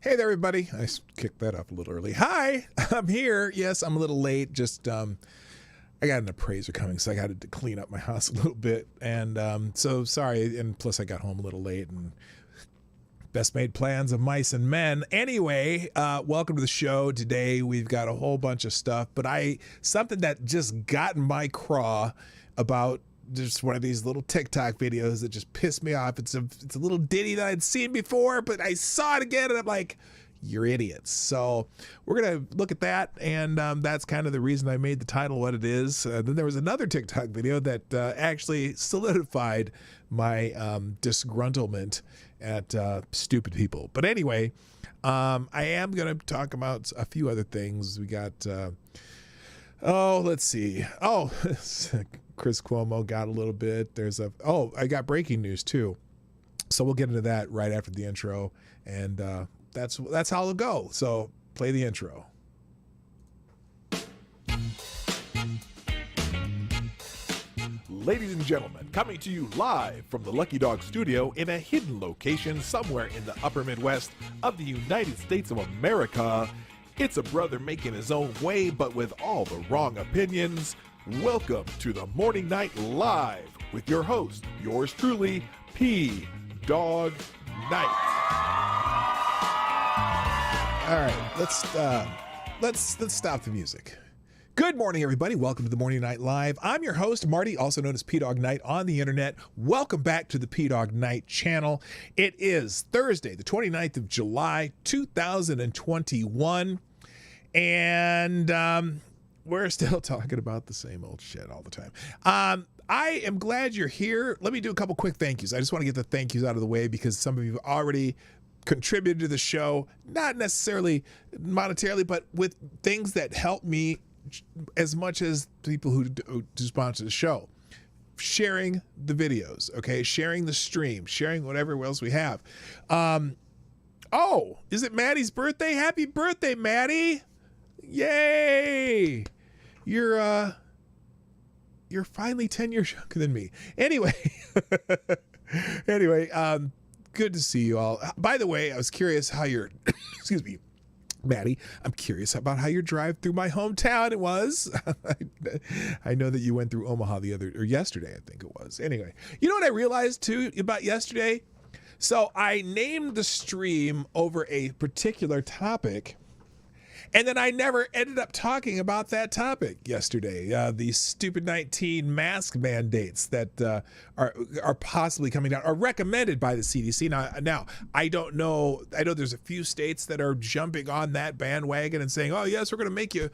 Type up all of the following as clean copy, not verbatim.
Hey there, everybody. I kicked that up a little early. Hi, I'm here. Yes, I'm a little late. Just, I got an appraiser coming, so I got to clean up my house a little bit. And so sorry. And plus, I got home a little late and best made plans of mice and men. Anyway, welcome to the show. Today, we've got a whole bunch of stuff, but something that just got in my craw about just one of these little TikTok videos that just pissed me off. It's a little ditty that I'd seen before, but I saw it again and I'm like, you're idiots. So we're going to look at that. And that's kind of the reason I made the title what it is. Then there was another TikTok video that actually solidified my disgruntlement at stupid people. But anyway, I am going to talk about a few other things. We got, let's see. Chris Cuomo got a little bit. I got breaking news too. So we'll get into that right after the intro. And that's how it'll go. So play the intro. Ladies and gentlemen, coming to you live from the Lucky Dog studio in a hidden location somewhere in the upper Midwest of the United States of America, it's a brother making his own way, but with all the wrong opinions. Welcome to the Morning Night Live with your host, yours truly, PDawg Knight. All right, let's stop the music. Good morning, everybody. Welcome to the Morning Night Live. I'm your host, Marty, also known as Dawg Knight on the internet. Welcome back to the Dawg Knight Channel. It is Thursday, the 29th of July, 2021, and we're still talking about the same old shit all the time. I am glad you're here. Let me do a couple quick thank yous. I just want to get the thank yous out of the way because some of you have already contributed to the show, not necessarily monetarily, but with things that help me as much as people who sponsor the show. Sharing the videos, okay? Sharing the stream, sharing whatever else we have. Is it Maddie's birthday? Happy birthday, Maddie! Yay! You're finally 10 years younger than me. Anyway, good to see you all. By the way, I was curious how your excuse me, Maddie, I'm curious about how your drive through my hometown it was. I know that you went through Omaha yesterday, I think it was. Anyway, you know what I realized too about yesterday? So I named the stream over a particular topic, and then I never ended up talking about that topic yesterday. The stupid 19 mask mandates that are possibly coming down, are recommended by the CDC. Now I don't know. I know there's a few states that are jumping on that bandwagon and saying, "Oh yes, we're going to make you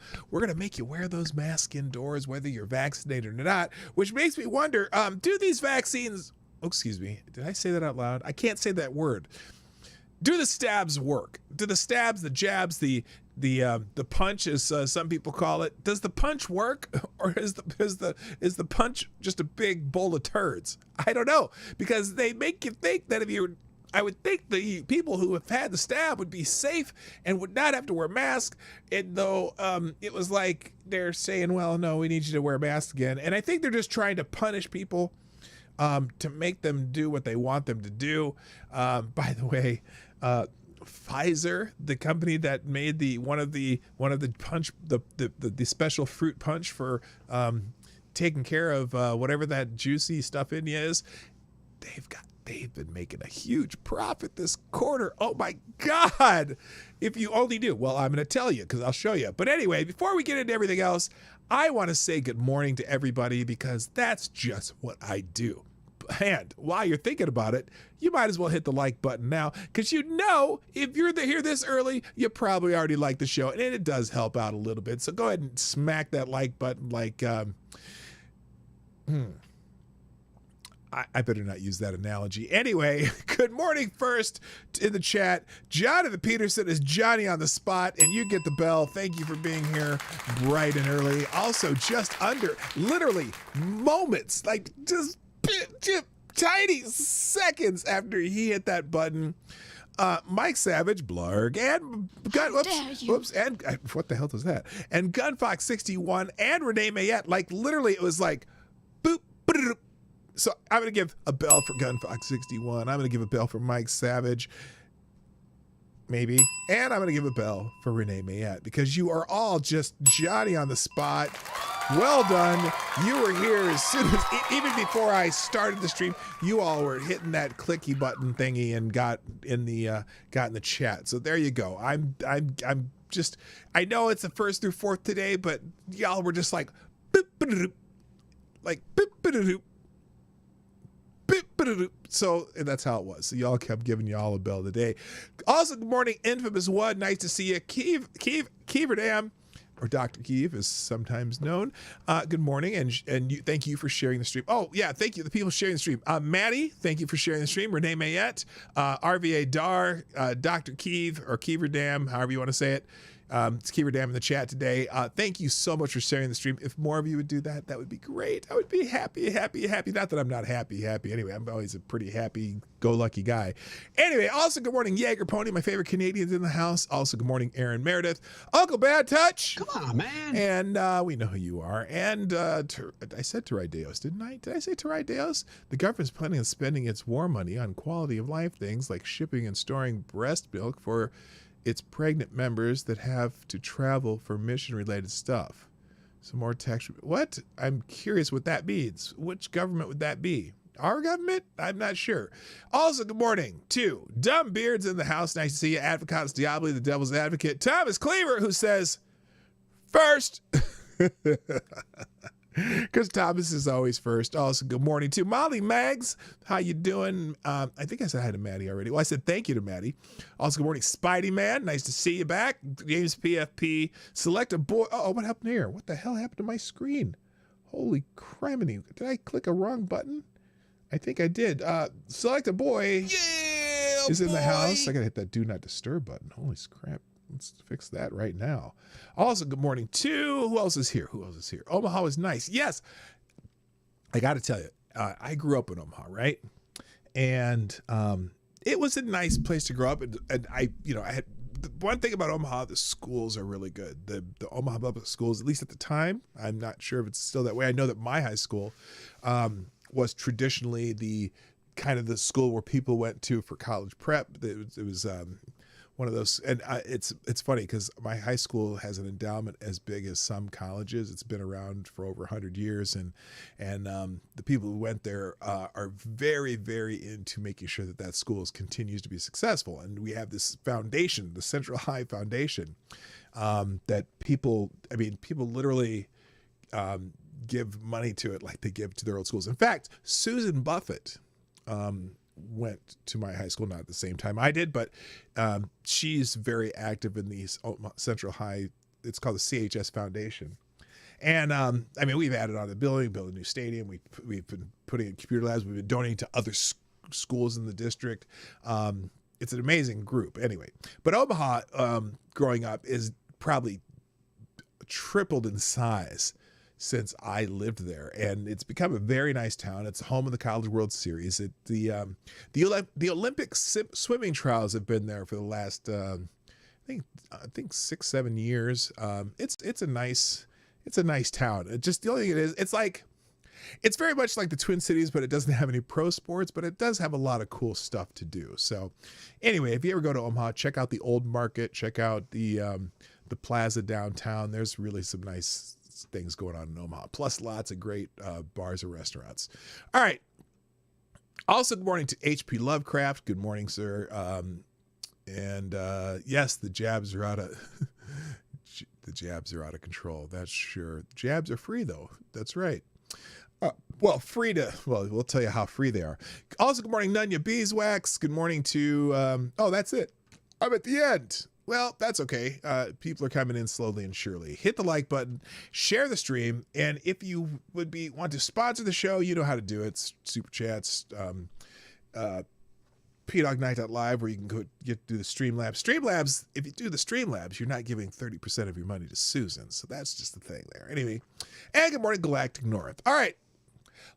wear those masks indoors, whether you're vaccinated or not." Which makes me wonder: do these vaccines? Oh, excuse me. Did I say that out loud? I can't say that word. Do the stabs work? Do the stabs, the jabs, the punch, as some people call it, does the punch work, or is the punch just a big bowl of turds? I don't know, because they make you think that I would think the people who have had the stab would be safe and would not have to wear masks. And though it was like they're saying, well, no, we need you to wear masks again. And I think they're just trying to punish people to make them do what they want them to do. By the way, Pfizer, the company that made one of the punch, the special fruit punch for taking care of whatever that juicy stuff in you is, they've been making a huge profit this quarter. Oh my God! If you only knew. Well, I'm going to tell you because I'll show you. But anyway, before we get into everything else, I want to say good morning to everybody because that's just what I do. And while you're thinking about it, you might as well hit the like button now, because you know if you're here this early, you probably already like the show, and it does help out a little bit. So go ahead and smack that like button like I better not use that analogy. Anyway, good morning first in the chat. Jonathan Peterson is Johnny on the spot, and you get the bell. Thank you for being here bright and early. Also, just under, literally moments, like just tiny seconds after he hit that button, Mike Savage, Blarg, and what the hell was that? And Gunfox 61 and Renee Mayette, like literally, it was like boop, boop. So I'm gonna give a bell for Gunfox 61. I'm gonna give a bell for Mike Savage. maybe. And I'm going to give a bell for Renee Mayette because you are all just Johnny on the spot. Well done. You were here as soon as, even before I started the stream, you all were hitting that clicky button thingy and got in the chat. So there you go. I'm just, I know it's the 1st through 4th today, but y'all were just like, boop, ba-da-doop, like, boop, ba-da-doop. So that's how it was. So y'all kept giving y'all a bell today. Also, good morning, Infamous One. Nice to see you. Keeverdam, or Dr. Keeve is sometimes known. Good morning, and thank you for sharing the stream. Oh, yeah, thank you, the people sharing the stream. Maddie, thank you for sharing the stream. Renee Mayette, RVA Dar, Dr. Keeve, or Keeverdam, however you want to say it. It's Keeverdam in the chat today. Thank you so much for sharing the stream. If more of you would do that, that would be great. I would be happy. Not that I'm not happy. Anyway, I'm always a pretty happy-go-lucky guy. Anyway, also good morning, Jaeger Pony, my favorite Canadians in the house. Also good morning, Aaron Meredith. Uncle Bad Touch. Come on, man. And we know who you are. And I said Teraideos, didn't I? Did I say Teraideos? The government's planning on spending its war money on quality of life things like shipping and storing breast milk for its pregnant members that have to travel for mission-related stuff. Some more tax. What? I'm curious what that means. Which government would that be? Our government? I'm not sure. Also, good morning to Dumb Beards in the house. Nice to see you. Advocatus Diaboli, the devil's advocate. Thomas Cleaver, who says, first. Because Thomas is always first. Also, good morning to Molly Mags. How you doing? I think I said hi to Maddie already. Well, I said thank you to Maddie. Also, good morning, Spidey Man. Nice to see you back. James PFP. Select a boy. Oh, what happened here? What the hell happened to my screen? Holy criminy. Did I click a wrong button? I think I did. Select a boy. Yeah, is in boy. the house. I got to hit that do not disturb button. Holy crap. Let's fix that right now. Also, good morning to, who else is here? Omaha is nice. Yes. I got to tell you, I grew up in Omaha, right? And it was a nice place to grow up. And I had the one thing about Omaha, the schools are really good. The Omaha public schools, at least at the time, I'm not sure if it's still that way. I know that my high school was traditionally the kind of the school where people went to for college prep. It was one of those, and it's funny because my high school has an endowment as big as some colleges. It's been around for over 100 years, and the people who went there are very, very into making sure that school continues to be successful. And we have this foundation, the Central High Foundation, that people literally give money to it like they give to their old schools. In fact, Susan Buffett went to my high school, not at the same time I did, but she's very active in these Central High. It's called the CHS Foundation. And we've added on the building, built a new stadium. We've been putting in computer labs. We've been donating to other schools in the district. It's an amazing group anyway. But Omaha, growing up, is probably tripled in size since I lived there, and it's become a very nice town. It's home of the College World Series. The Olympic swimming trials have been there for the last I think 6-7 years. It's a nice town. It just, the only thing it is, it's very much like the Twin Cities, but it doesn't have any pro sports, but it does have a lot of cool stuff to do. So anyway, if you ever go to Omaha, check out the Old Market, check out the plaza downtown. There's really some nice things going on in Omaha, plus lots of great bars and restaurants. All right. Also, good morning to HP Lovecraft. Good morning, sir. Yes, the jabs are out of control. That's sure. Jabs are free though. That's right. We'll tell you how free they are. Also, good morning, Nunya Beeswax. Good morning to, that's it. I'm at the end. Well, that's okay. People are coming in slowly and surely. Hit the like button, share the stream, and if you want to sponsor the show, you know how to do it. SuperChats, PDawgKnight.live, where you can do the Streamlabs. Streamlabs, if you do the Streamlabs, you're not giving 30% of your money to Susan, so that's just the thing there. Anyway, and good morning, Galactic North. All right,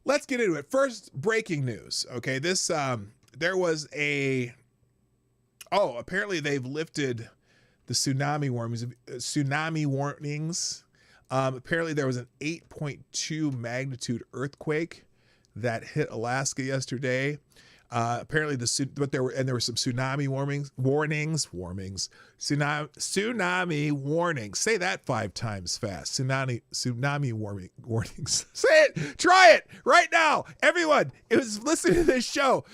let's get into it. First, breaking news. Okay, this there was apparently they've lifted the tsunami warnings. Apparently there was an 8.2 magnitude earthquake that hit Alaska yesterday. Apparently there were some tsunami warnings. Tsunami warnings. Say that 5 times fast. Tsunami warnings. Say it. Try it right now. Everyone who's listening to this show,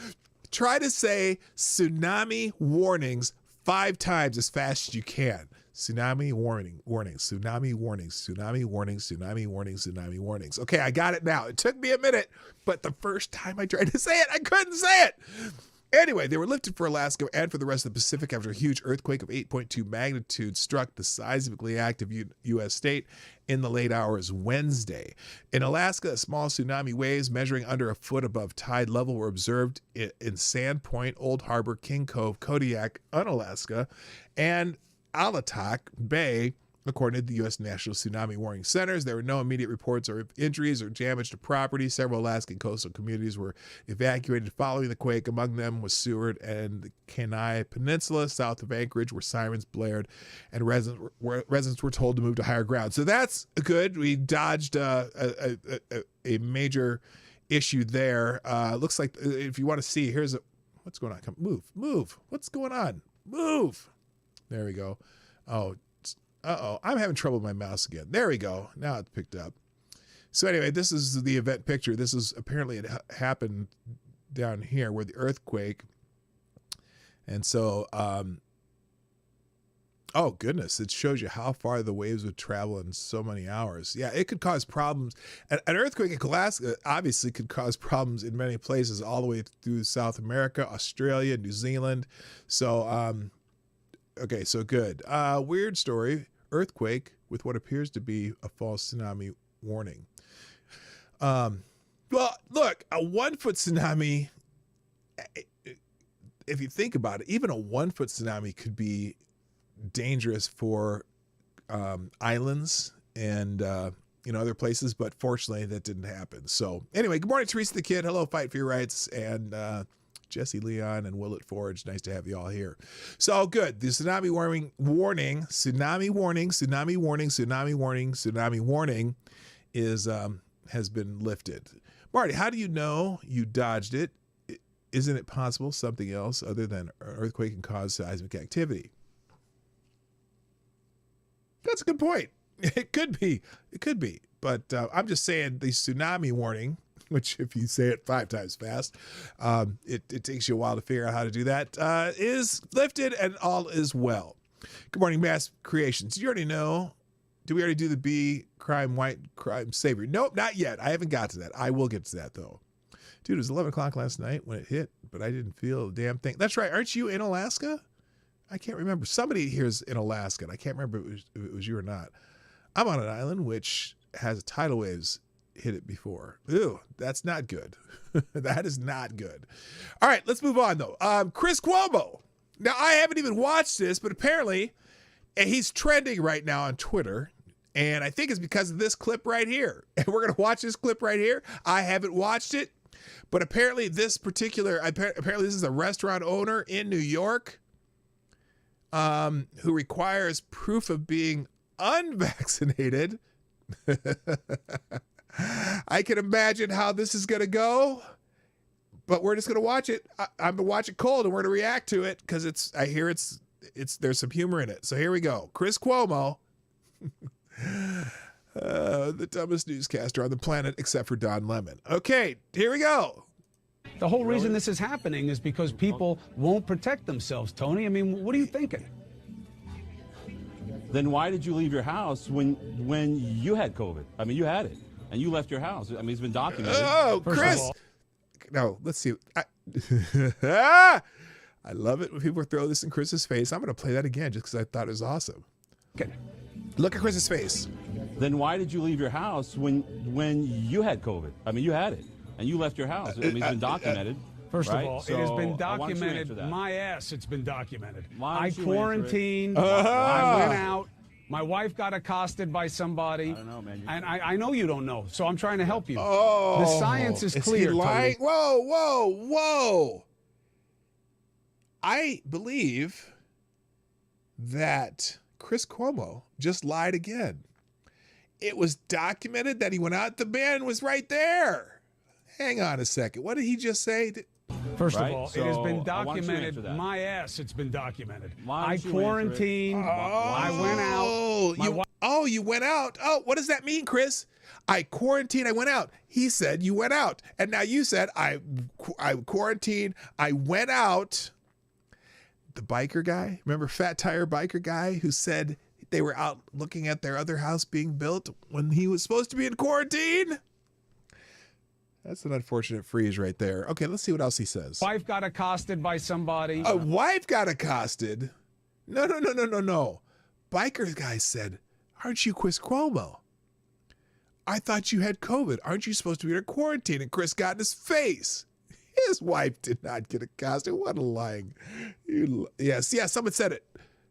try to say tsunami warnings 5 times as fast as you can. Tsunami warnings, tsunami warnings, tsunami warnings, tsunami warnings, tsunami warnings. Okay, I got it now. It took me a minute, but the first time I tried to say it, I couldn't say it. Anyway, they were lifted for Alaska and for the rest of the Pacific after a huge earthquake of 8.2 magnitude struck the seismically active U.S. state in the late hours Wednesday. In Alaska, small tsunami waves measuring under a foot above tide level were observed in Sand Point, Old Harbor, King Cove, Kodiak, Unalaska, and Alatak Bay, according to the U.S. National Tsunami Warning Centers. There were no immediate reports of injuries or damage to property. Several Alaskan coastal communities were evacuated following the quake. Among them was Seward and the Kenai Peninsula, south of Anchorage, where sirens blared, and residents were told to move to higher ground. So that's good. We dodged a major issue there. Looks like, if you want to see, what's going on? Come, move. What's going on? Move. There we go. Oh, I'm having trouble with my mouse again. There we go. Now it's picked up. So anyway, this is the event picture. This is apparently it happened down here where the earthquake. And so, oh goodness, it shows you how far the waves would travel in so many hours. Yeah, it could cause problems. An earthquake in Alaska obviously could cause problems in many places all the way through South America, Australia, New Zealand. So, okay, so good. Weird story. Earthquake with what appears to be a false tsunami warning. Well, look, a 1-foot tsunami, if you think about it, even a 1-foot tsunami could be dangerous for islands and other places, but fortunately that didn't happen. So anyway, good morning, Teresa the Kid. Hello, Fight for Your Rights, and Jesse Leon and Willett Forge. Nice to have you all here. So good. The tsunami warning is has been lifted. Marty, how do you know you dodged it? Isn't it possible something else other than an earthquake can cause seismic activity? That's a good point. It could be. But I'm just saying the tsunami warning, which if you say it 5 times fast, it takes you a while to figure out how to do that, is lifted and all is well. Good morning, Mass Creations. Did you already know? Did we already do the B crime, white crime savior? Nope, not yet. I haven't got to that. I will get to that, though. Dude, it was 11 o'clock last night when it hit, but I didn't feel a damn thing. That's right. Aren't you in Alaska? I can't remember. Somebody here's in Alaska, and I can't remember if it was you or not. I'm on an island which has tidal waves hit it before. Ew, that's not good. That is not good. All right, let's move on, though. Chris Cuomo. Now, I haven't even watched this, but apparently he's trending right now on Twitter, and I think it's because of this clip right here. And we're going to watch this clip right here. I haven't watched it, but apparently this is a restaurant owner in New York who requires proof of being unvaccinated. I can imagine how this is going to go, but we're just going to watch it. I'm going to watch it cold, and we're going to react to it because I hear there's some humor in it. So here we go. Chris Cuomo, the dumbest newscaster on the planet, except for Don Lemon. Okay, here we go. The whole reason this is happening is because people won't protect themselves, Tony. I mean, what are you thinking? Then why did you leave your house when you had COVID? I mean, you had it, and you left your house. I mean, it's been documented. Oh, Chris. No, let's see. I love it when people throw this in Chris's face. I'm going to play that again just because I thought it was awesome. Okay. Look at Chris's face. Then why did you leave your house when you had COVID? I mean, you had it, and you left your house. I mean, it's been documented. First right? of all, So, it has been I want you to documented. answer that. My ass, it's been documented. Why I don't you quarantined. answer it? I went out. My wife got accosted by somebody. I don't know, man. And I know you don't know, so I'm trying to help you. Oh, the science is clear, he lying? Tony. Whoa. I believe that Chris Cuomo just lied again. It was documented that he went out. The man was right there. Hang on a second. What did he just say? First right? of all, So it has been I want you to documented. answer that. My ass, it's been documented. Why don't I you answer it? quarantined. I went out. You went out. Oh, what does that mean, Chris? I quarantined. I went out. He said you went out, and now you said I quarantined. I went out. The biker guy, remember Fat Tire biker guy who said they were out looking at their other house being built when he was supposed to be in quarantine? That's an unfortunate freeze right there. Okay, let's see what else he says. Wife got accosted by somebody. A wife got accosted? No. Biker guy said, aren't you Chris Cuomo? I thought you had COVID. Aren't you supposed to be in quarantine? And Chris got in his face. His wife did not get accosted. What a lying. Yes, someone said it.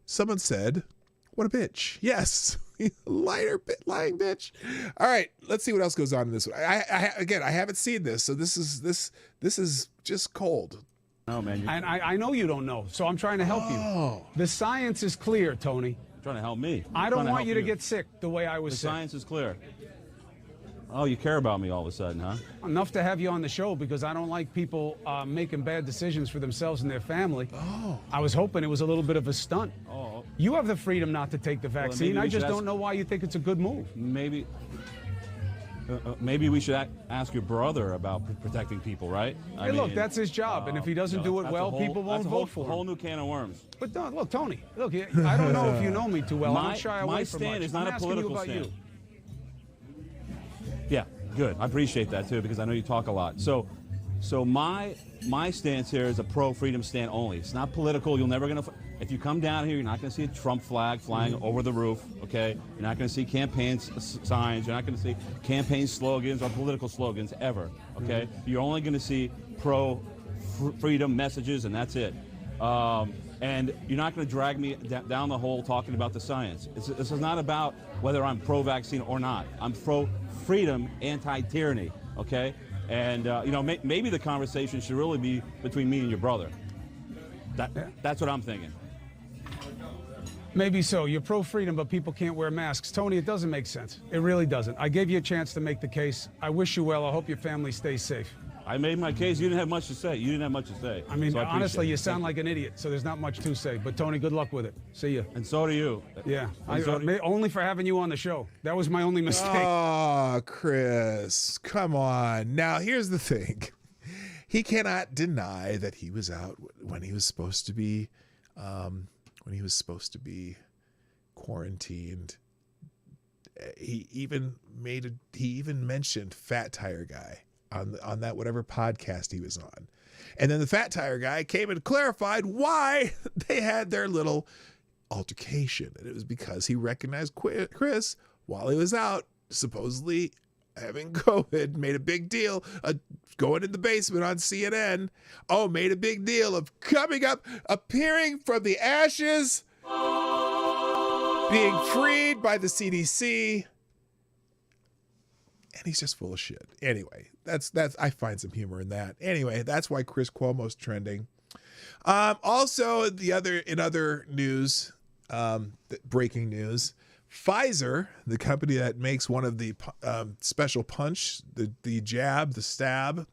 Someone said, what a bitch. Yes, lying bitch. All right, let's see what else goes on in this one. I haven't seen this, so this is just cold. No, man. And I know you don't know, so I'm trying to help you. The science is clear, Tony. You're trying to help me. I don't want you to get sick the way I was sick. The science is clear. Oh, you care about me all of a sudden, huh? Enough to have you on the show because I don't like people making bad decisions for themselves and their family. Oh. I was hoping it was a little bit of a stunt. Oh. You have the freedom not to take the vaccine. I just don't know why you think it's a good move. Maybe we should ask your brother about protecting people, right? Hey, look, that's his job, and if he doesn't do it well, people won't vote for him. That's a whole new can of worms. But look, Tony, look, I don't know if you know me too well. I don't shy away from much. My stand is not a political stand. You. Yeah, good. I appreciate that too because I know you talk a lot. So my stance here is a pro-freedom stand only. It's not political. You're never gonna. If you come down here, you're not gonna see a Trump flag flying over the roof. Okay, you're not gonna see campaign signs. You're not gonna see campaign slogans or political slogans ever. Okay, you're only gonna see pro-freedom messages, and that's it. And you're not going to drag me down the hole talking about the science. This is not about whether I'm pro-vaccine or not. I'm pro-freedom, anti-tyranny, okay? And, maybe the conversation should really be between me and your brother. That's what I'm thinking. Maybe so. You're pro-freedom, but people can't wear masks. Tony, it doesn't make sense. It really doesn't. I gave you a chance to make the case. I wish you well. I hope your family stays safe. I made my case. You didn't have much to say. I mean, so honestly, you sound like an idiot, so there's not much to say. But, Tony, good luck with it. See you. And so do you. Yeah. Only for having you on the show. That was my only mistake. Oh, Chris, come on. Now, here's the thing. He cannot deny that he was out when he was supposed to be, quarantined. He even mentioned Fat Tire Guy on that whatever podcast he was on. And then the Fat Tire Guy came and clarified why they had their little altercation. And it was because he recognized Chris while he was out, supposedly having COVID, made a big deal of going in the basement on CNN. Oh, made a big deal of coming up, appearing from the ashes, being freed by the CDC. And he's just full of shit. Anyway, that's I find some humor in that. Anyway, that's why Chris Cuomo's trending. Also, in other news, breaking news, Pfizer, the company that makes one of the special punch, the jab, the stab,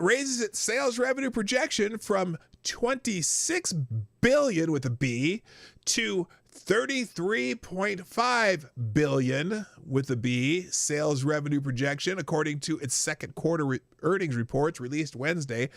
raises its sales revenue projection from $26 billion with a B to $33.5 billion with a B sales revenue projection, according to its second quarter earnings reports released Wednesday.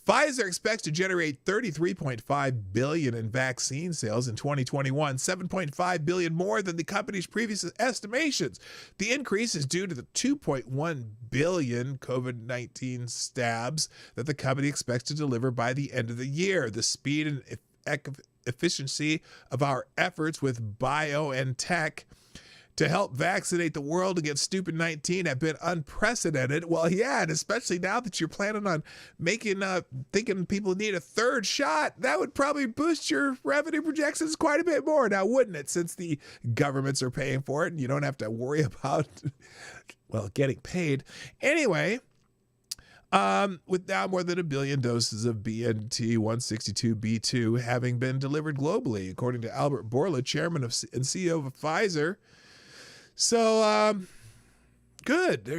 Pfizer expects to generate $33.5 billion in vaccine sales in 2021, $7.5 billion more than the company's previous estimations. The increase is due to the $2.1 billion COVID-19 stabs that the company expects to deliver by the end of the year. The speed and efficiency of our efforts with BioNTech to help vaccinate the world against stupid 19 have been unprecedented. Well, yeah, and especially now that you're planning on thinking people need a third shot, that would probably boost your revenue projections quite a bit more now, wouldn't it? Since the governments are paying for it and you don't have to worry about, getting paid. Anyway, with now more than 1 billion doses of BNT162b2 having been delivered globally, according to Albert Bourla, chairman and CEO of Pfizer. So, Good.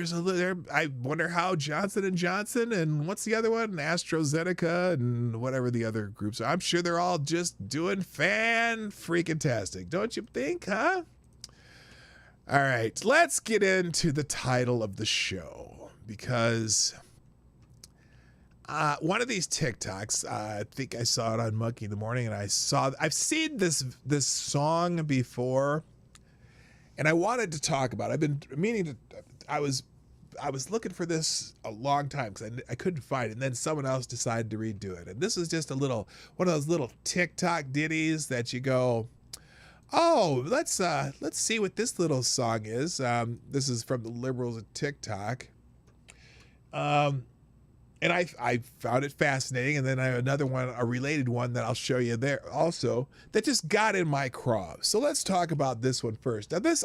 I wonder how Johnson and Johnson and what's the other one? AstraZeneca and whatever the other groups are. I'm sure they're all just doing fan-freaking-tastic. Don't you think, huh? All right, let's get into the title of the show because one of these TikToks, I think I saw it on Monkey in the Morning, and I've seen this song before, and I wanted to talk about it. I've been meaning to. I was looking for this a long time because I couldn't find it, and then someone else decided to redo it. And this is just one of those little TikTok ditties that you go, oh, let's see what this little song is. This is from the liberals at TikTok. And I found it fascinating, and then I have another one, a related one that I'll show you there also that just got in my craw. So let's talk about this one first. Now this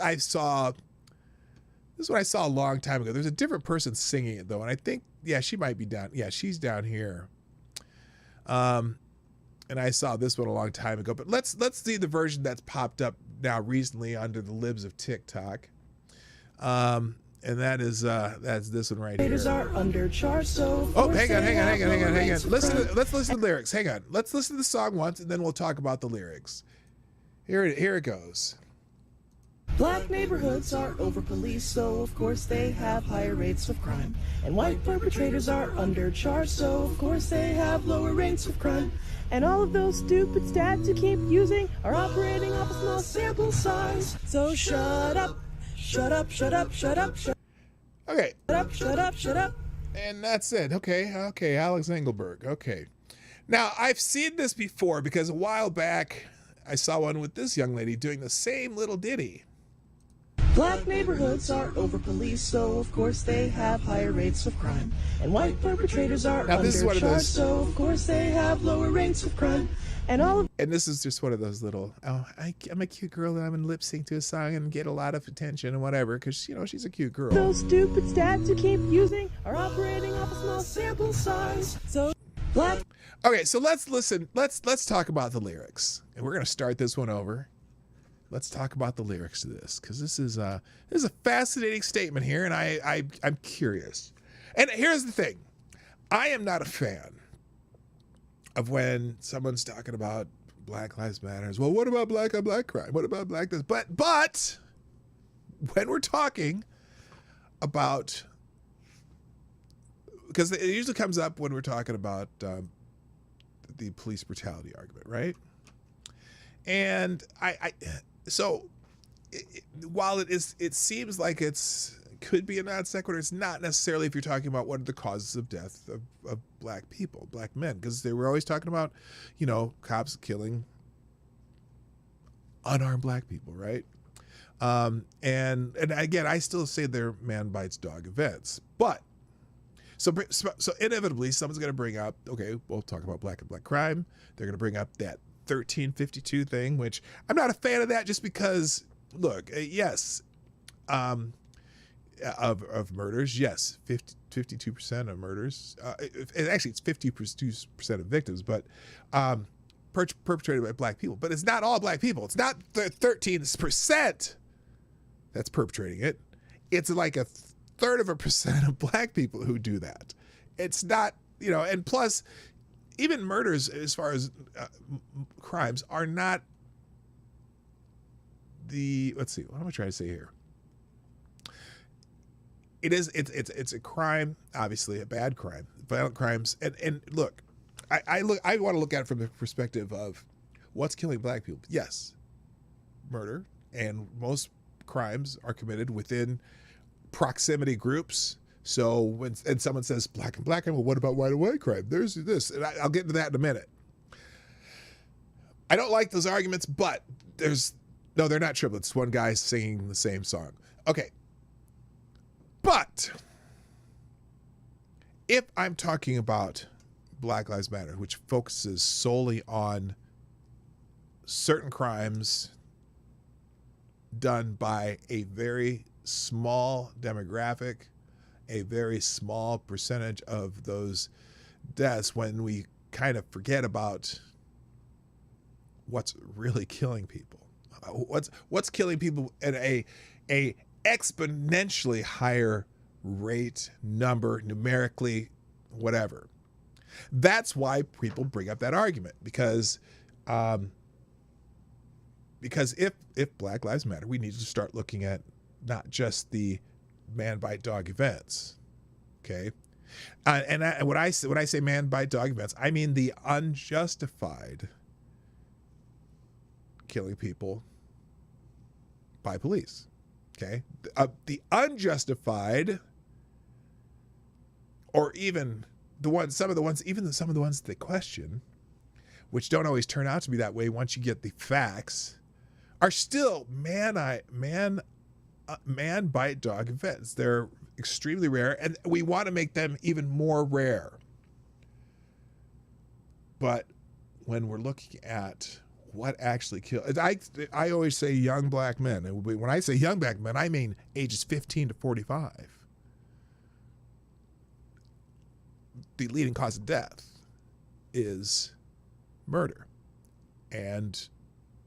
is what I saw a long time ago. There's a different person singing it though, and I think, yeah, she might be down. Yeah, she's down here. And I saw this one a long time ago. But let's see the version that's popped up now recently under the libs of TikTok. And that's this one right here. Are undercharged, so oh, hang on. Let's listen to the lyrics. Hang on. Let's listen to the song once, and then we'll talk about the lyrics. Here it goes. Black neighborhoods are over-policed, so of course they have higher rates of crime. And white perpetrators are undercharged, so of course they have lower rates of crime. And all of those stupid stats you keep using are operating off a small sample size. So shut up, shut up, shut up, shut up, shut up. Okay. Shut up, shut up. And that's it. Okay, Alex Engelberg. Okay. Now, I've seen this before because a while back I saw one with this young lady doing the same little ditty. Black neighborhoods are over-policed, so of course they have higher rates of crime. And white perpetrators are Now, this is one of undercharged, those- so of course they have lower rates of crime. And all of And this is just one of those little, I'm a cute girl and I'm in lip sync to a song and get a lot of attention and whatever because, she's a cute girl. those stupid stats you keep using are operating off a small sample size. So black Okay, so let's listen. Let's talk about the lyrics. And we're going to start this one over. Let's talk about the lyrics to this because this is a fascinating statement here, and I'm curious. And here's the thing. I am not a fan of when someone's talking about Black Lives Matter. Well, what about black on black crime? What about black this? But when we're talking about, because it usually comes up when we're talking about the police brutality argument, right? And while it seems like could be a non sequitur, it's not necessarily if you're talking about what are the causes of death of black people, black men, because they were always talking about, cops killing unarmed black people, right? And again, I still say they're man bites dog events, but so inevitably someone's going to bring up, okay, we'll talk about black and black crime. They're going to bring up that 1352 thing, which I'm not a fan of that just because, look, yes, of murders, yes, 52% of murders. Actually, it's 52% of victims, but perpetrated by black people. But it's not all black people. It's not the 13% that's perpetrating it. It's like 1/3% of black people who do that. It's not, and plus, even murders, as far as crimes, are not let's see, what am I trying to say here? It's a crime, obviously a bad crime, violent crimes. And look, I want to look at it from the perspective of what's killing black people. Yes, murder, and most crimes are committed within proximity groups. So when someone says black and black crime, well, what about white and white crime? There's this, and I'll get into that in a minute. I don't like those arguments, but they're not triplets. One guy singing the same song. Okay. But if I'm talking about Black Lives Matter, which focuses solely on certain crimes done by a very small demographic, a very small percentage of those deaths, when we kind of forget about what's really killing people, what's killing people in a exponentially higher rate, number, numerically, whatever. That's why people bring up that argument, because if Black Lives Matter, we need to start looking at not just the man bite dog events, okay? When I say man bite dog events, I mean the unjustified killing people by police, okay? The unjustified, or even some of the ones that they question, which don't always turn out to be that way once you get the facts, are still man bite dog events. They're extremely rare, and we want to make them even more rare. But when we're looking at what actually kills, I always say young black men. And when I say young black men, I mean ages 15 to 45. The leading cause of death is murder. And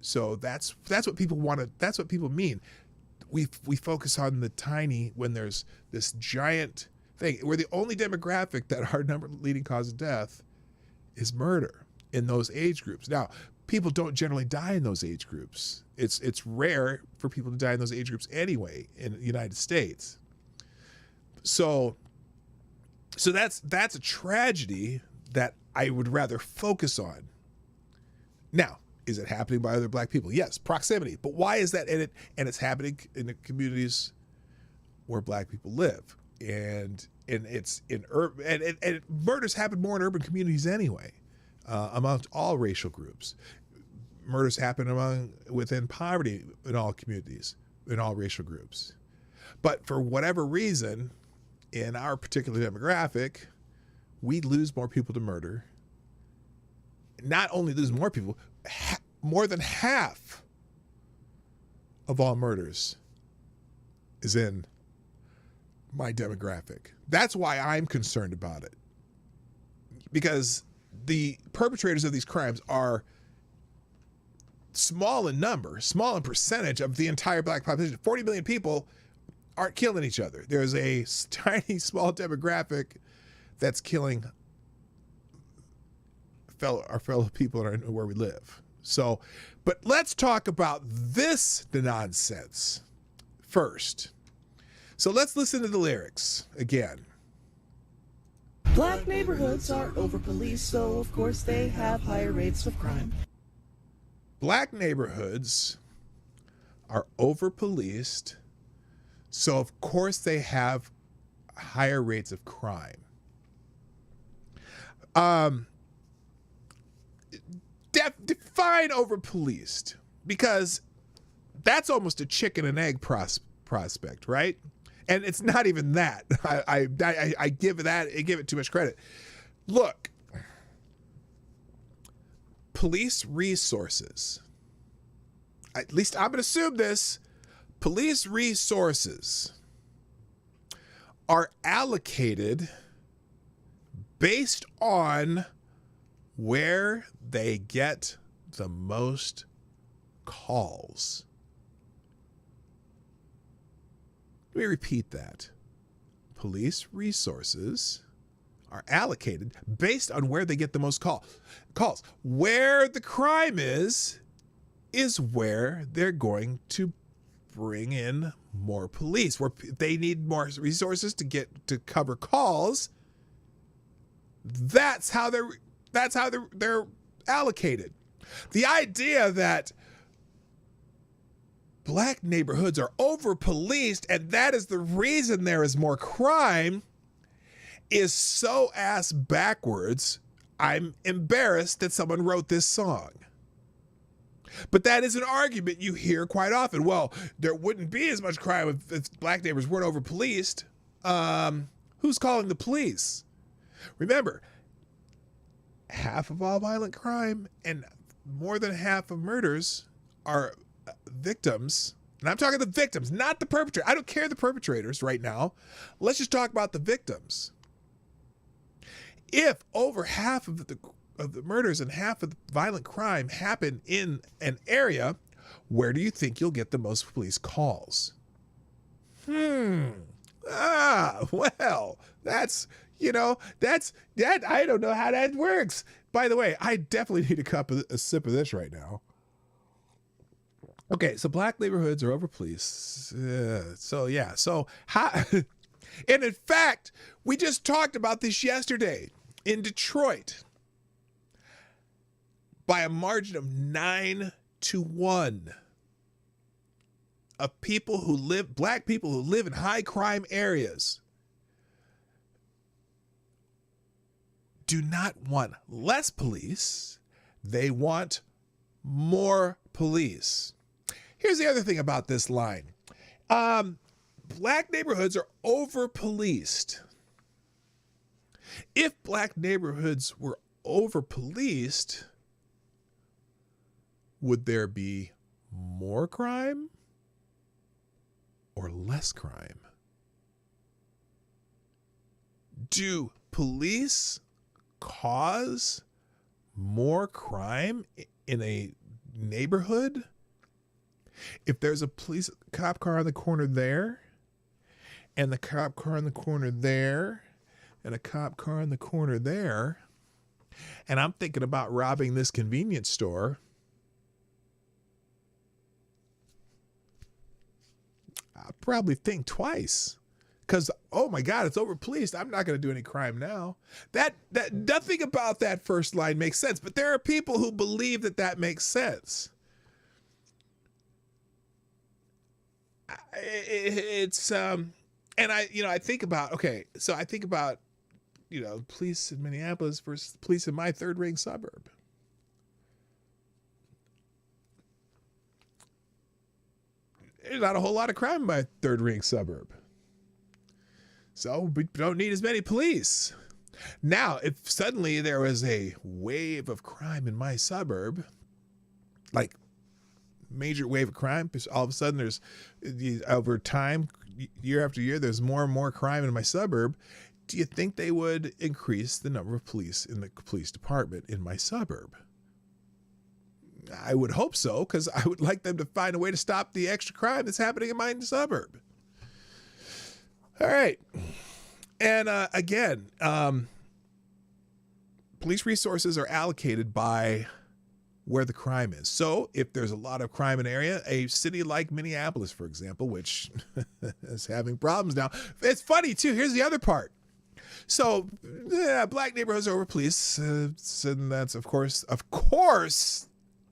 so that's what people want to, that's what people mean. We focus on the tiny when there's this giant thing. We're the only demographic that our leading cause of death is murder in those age groups. Now, people don't generally die in those age groups. It's rare for people to die in those age groups anyway in the United States. So that's a tragedy that I would rather focus on. Now, is it happening by other black people? Yes, proximity. But why is that in it? And it's happening in the communities where black people live. And it's in urban, and murders happen more in urban communities anyway, amongst all racial groups. Murders happen within poverty in all communities, in all racial groups. But for whatever reason, in our particular demographic, we lose more people to murder. Not only lose more people, more than half of all murders is in my demographic. That's why I'm concerned about it. Because the perpetrators of these crimes are small in number, small in percentage of the entire black population. 40 million people aren't killing each other. There's a tiny, small demographic that's killing our fellow people where we live. So, but let's talk about the nonsense first. So let's listen to the lyrics again. Black neighborhoods are over-policed, so of course they have higher rates of crime. Black neighborhoods are over-policed, so of course they have higher rates of crime. Define over-policed, because that's almost a chicken and egg prospect, right? And it's not even that. I give it too much credit. Look, police resources, at least I'm going to assume this, police resources are allocated based on where they get the most calls. Let me repeat that. Police resources are allocated based on where they get the most calls. Where the crime is where they're going to bring in more police. Where they need more resources to cover calls. That's how they're allocated. The idea that black neighborhoods are over-policed and that is the reason there is more crime is so ass backwards. I'm embarrassed that someone wrote this song. But that is an argument you hear quite often. Well, there wouldn't be as much crime if black neighbors weren't over-policed. Who's calling the police? Remember, half of all violent crime and more than half of murders are victims. And I'm talking the victims, not the perpetrator. I don't care the perpetrators right now. Let's just talk about the victims. If over half of the murders and half of the violent crime happen in an area, where do you think you'll get the most police calls? Well, that's, that, I don't know how that works. By the way, I definitely need a sip of this right now. Okay, so black neighborhoods are over police. So how, and in fact, we just talked about this yesterday in Detroit by a margin of 9-1 of black people who live in high crime areas do not want less police. They want more police. Here's the other thing about this line. Black neighborhoods are over-policed. If black neighborhoods were over-policed, would there be more crime or less crime? Do police cause more crime in a neighborhood? If there's a cop car on the corner there, and the cop car on the corner there, and a cop car on the corner there, and I'm thinking about robbing this convenience store, I'll probably think twice. Because, oh my God, it's over-policed. I'm not going to do any crime now. That nothing about that first line makes sense, but there are people who believe that makes sense. It's and I think about, police in Minneapolis versus police in my third-ring suburb. There's not a whole lot of crime in my third-ring suburb, so we don't need as many police. Now, if suddenly there was a wave of crime in my suburb, like major wave of crime, because all of a sudden there's, over time, year after year, there's more and more crime in my suburb, do you think they would increase the number of police in the police department in my suburb? I would hope so, because I would like them to find a way to stop the extra crime that's happening in my suburb. All right. And again, police resources are allocated by where the crime is. So if there's a lot of crime in an area, a city like Minneapolis, for example, which is having problems now. It's funny too. Here's the other part. So black neighborhoods are over police. And that's of course,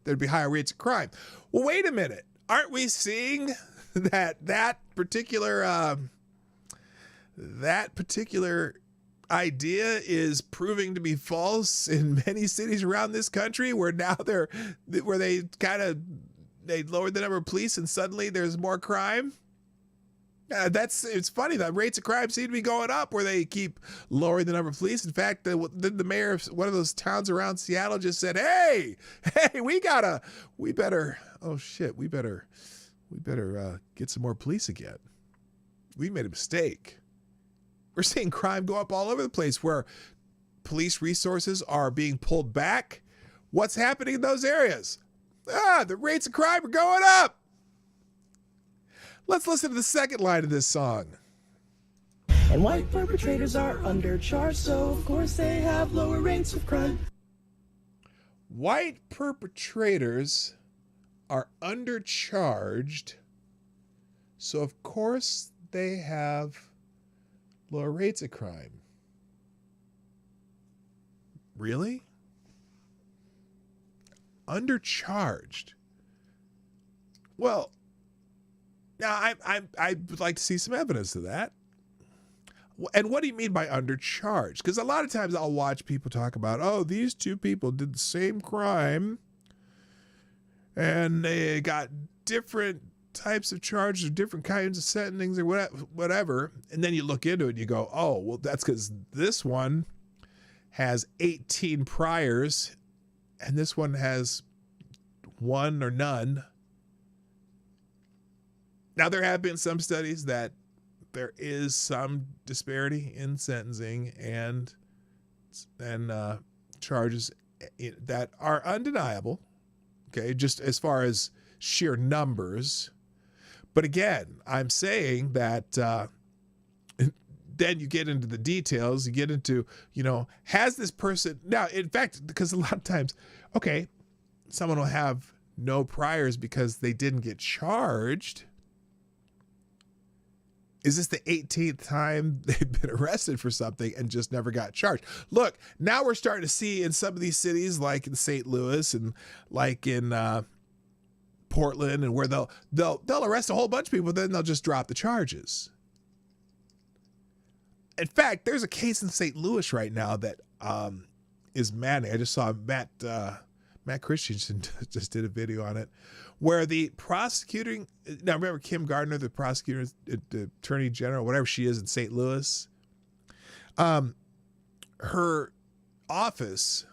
there'd be higher rates of crime. Well, wait a minute. Aren't we seeing that particular idea is proving to be false in many cities around this country, where now they lowered the number of police and suddenly there's more crime? It's funny that rates of crime seem to be going up where they keep lowering the number of police. In fact, the mayor of one of those towns around Seattle just said, hey, we better get some more police again. We made a mistake. We're seeing crime go up all over the place where police resources are being pulled back. What's happening in those areas? The rates of crime are going up. Let's listen to the second line of this song. And white perpetrators are undercharged, so of course they have lower rates of crime. White perpetrators are undercharged, so of course they have lower rates of crime. Really? Undercharged. Well, now I would like to see some evidence of that. And what do you mean by undercharged? Because a lot of times I'll watch people talk about, oh, these two people did the same crime and they got different types of charges or different kinds of sentencings or whatever. And then you look into it and you go, oh, well, that's because this one has 18 priors and this one has one or none. Now, there have been some studies that there is some disparity in sentencing and charges that are undeniable, okay, just as far as sheer numbers. But again, I'm saying that then you get into the details, you get into, has this person, now, in fact, because a lot of times, okay, someone will have no priors because they didn't get charged. Is this the 18th time they've been arrested for something and just never got charged? Look, now we're starting to see in some of these cities, like in St. Louis and like in Portland, and where they'll arrest a whole bunch of people, then they'll just drop the charges. In fact, there's a case in St. Louis right now that is maddening. I just saw Matt Christensen just did a video on it, where the prosecuting, now remember Kim Gardner, the prosecutor, the attorney general, whatever she is in St. Louis, her office,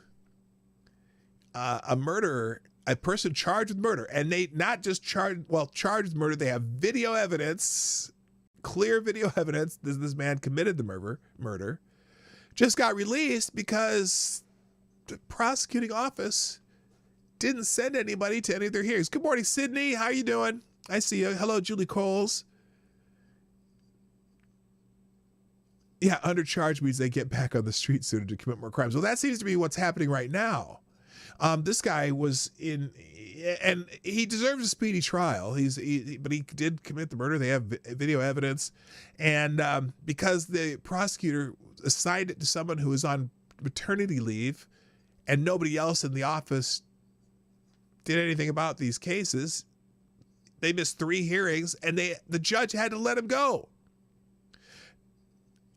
a person charged with murder, and they not just charged with murder, they have video evidence, clear video evidence that this man committed the murder, just got released because the prosecuting office didn't send anybody to any of their hearings. Good morning, Sydney. How you doing? I see you. Hello, Julie Coles. Yeah, undercharged means they get back on the street sooner to commit more crimes. Well, that seems to be what's happening right now. This guy was in, and he deserves a speedy trial. But he did commit the murder. They have video evidence, and because the prosecutor assigned it to someone who was on maternity leave, and nobody else in the office did anything about these cases, they missed 3 hearings, and the judge had to let him go.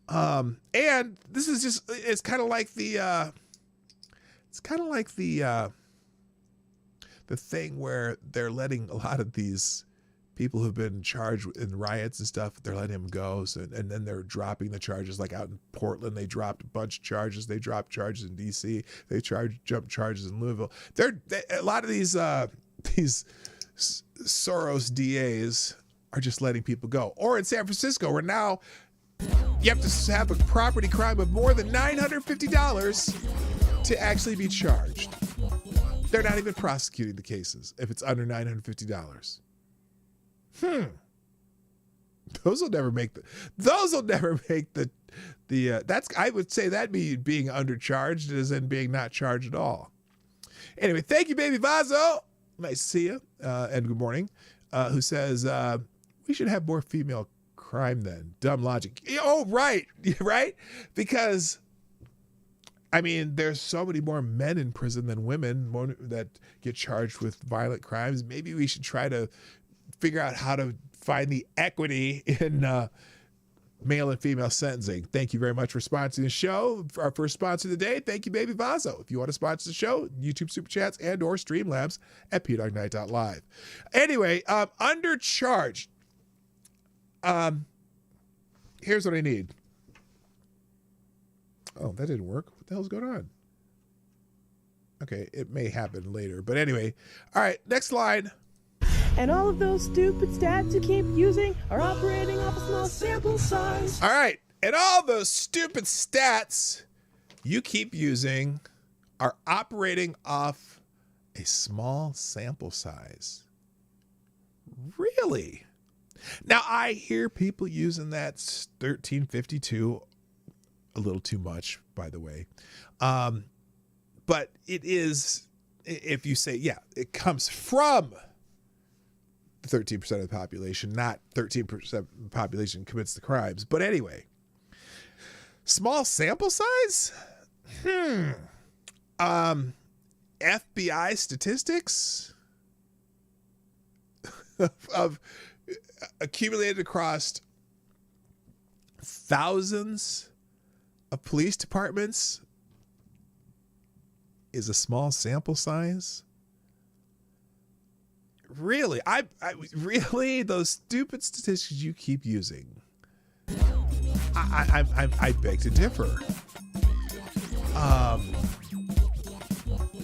And this is just, it's kind of like the thing where they're letting a lot of these people who've been charged in riots and stuff, they're letting them go. So, and then they're dropping the charges. Like out in Portland, they dropped a bunch of charges. They dropped charges in DC. They jumped charges in Louisville. A lot of these Soros DAs are just letting people go. Or in San Francisco, where now you have to have a property crime of more than $950 to actually be charged. They're not even prosecuting the cases if it's under $950. Those will never make the that's, I would say that be being undercharged as in being not charged at all. Anyway, thank you, Baby Vazo. Nice to see you. And good morning. Who says, we should have more female crime then. Dumb logic. Oh, right. Right. Because I mean, there's so many more men in prison than women that get charged with violent crimes. Maybe we should try to figure out how to find the equity in male and female sentencing. Thank you very much for sponsoring the show. Our first sponsor of the day, thank you, Baby Vazo. If you want to sponsor the show, YouTube Super Chats and or Streamlabs at PDawgKnight.live. Anyway, undercharged. Here's what I need. Oh, that didn't work. What the hell's going on? Okay, it may happen later. But anyway, all right, next line. And all of those stupid stats you keep using are operating off a small sample size. All right, and all those stupid stats you keep using are operating off a small sample size. Really? Now, I hear people using that 1352 a little too much, by the way. But it is, if you say, yeah, it comes from 13% of the population, not 13% of the population commits the crimes. But anyway, small sample size? FBI statistics of accumulated across thousands of police departments is a small sample size? Really? I really, those stupid statistics you keep using. I beg to differ.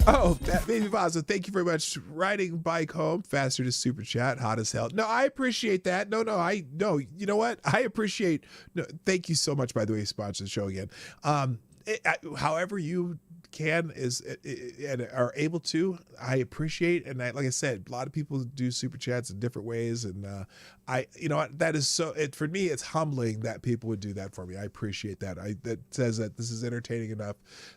Oh, that Baby Vazo, thank you very much. Riding bike home faster to Super Chat, hot as hell. No, I appreciate that. No, you know what? I appreciate. No, thank you so much, by the way, sponsor the show again. However you can and are able to, I appreciate. And like I said, a lot of people do super chats in different ways, and you know what, that is so. For me, it's humbling that people would do that for me. I appreciate that. That says that this is entertaining enough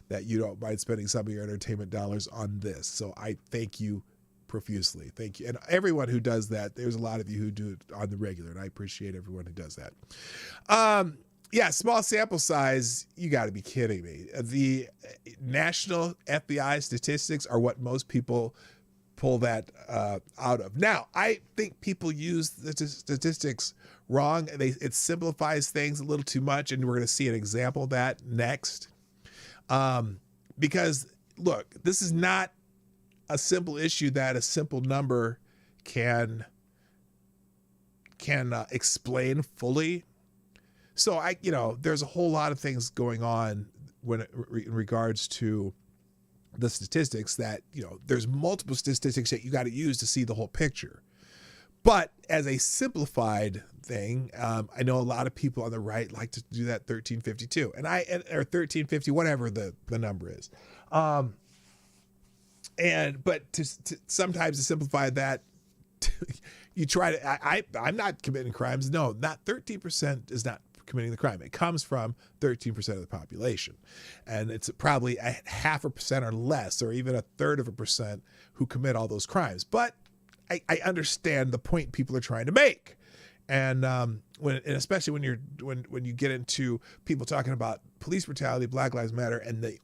that you don't mind spending some of your entertainment dollars on this. So I thank you profusely. Thank you. And everyone who does that, there's a lot of you who do it on the regular, and I appreciate everyone who does that. Yeah, small sample size, you got to be kidding me. The national FBI statistics are what most people pull that out of. Now, I think people use the statistics wrong. It simplifies things a little too much, and we're going to see an example of that next. Because, look, this is not a simple issue that a simple number can explain fully. So there's a whole lot of things going on in regards to the statistics that, there's multiple statistics that you got to use to see the whole picture. But as a simplified thing, I know a lot of people on the right like to do that 1352 or 1350, whatever the number is. But sometimes to simplify that, you try to. I'm not committing crimes. No, not 13% is not committing the crime. It comes from 13% of the population, and it's probably a 0.5% or less, or even 1/3% who commit all those crimes. But I understand the point people are trying to make. And especially when you get into people talking about police brutality, Black Lives Matter, and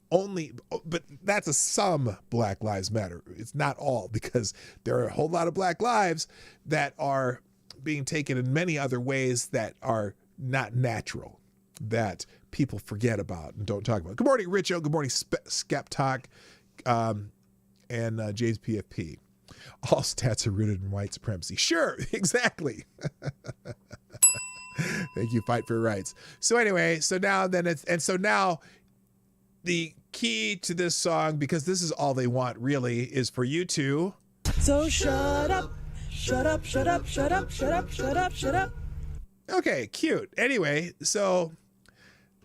but that's some Black Lives Matter. It's not all, because there are a whole lot of Black lives that are being taken in many other ways that are not natural, that people forget about and don't talk about. Good morning, Richo. Good morning, Skeptalk, and James PFP. All stats are rooted in white supremacy. Sure, exactly. Thank you, Fight for Your Rights. So anyway, so now the key to this song, because this is all they want really, is for you to. So shut up, shut up, shut up, shut up, shut up, shut up, shut up. Okay, cute. Anyway, so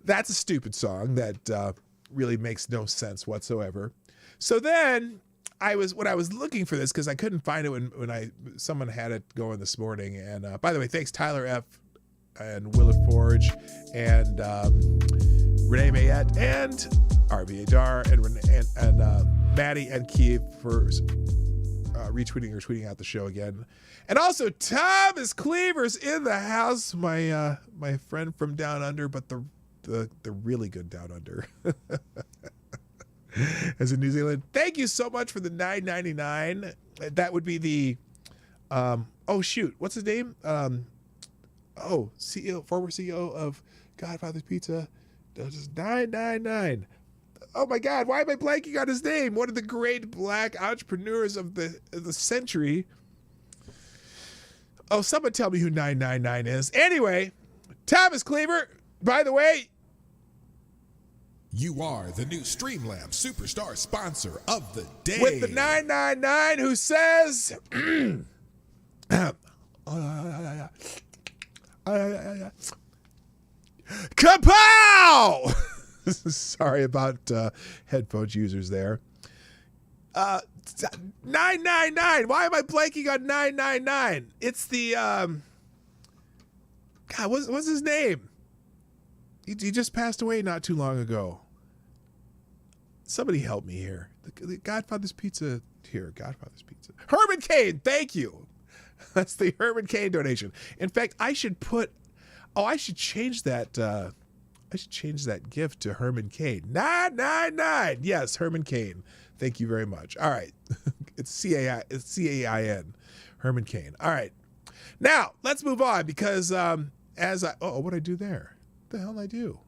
that's a stupid song that really makes no sense whatsoever. So then when I was looking for this, because I couldn't find it when someone had it going this morning. And by the way, thanks Tyler F. and Willard Forge and Renee Mayette and RVA Dar and Maddie and Keith for retweeting or tweeting out the show again. And also Thomas Cleaver's in the house, my friend from down under, but the really good down under. As in New Zealand. Thank you so much for the $9.99. That would be the oh shoot, what's his name? Former CEO of Godfather's Pizza. Just $9.99. Oh my God, why am I blanking on his name? One of the great Black entrepreneurs of the century. Oh, someone tell me who 999 is. Anyway, Thomas Cleaver, by the way, you are the new Streamlabs Superstar sponsor of the day. With the 999 who says, Kapow! Sorry about headphones users there. 999. Why am I blanking on 999? It's the God. What's his name? He just passed away not too long ago. Somebody help me here. The Godfather's Pizza here. Godfather's Pizza. Herman Cain. Thank you. That's the Herman Cain donation. In fact, I should change that. I should change that gift to Herman Cain. 999. Yes, Herman Cain. Thank you very much. All right. It's C-A-I-N. Herman Cain. All right. Now, let's move on because what'd I do there? What the hell did I do?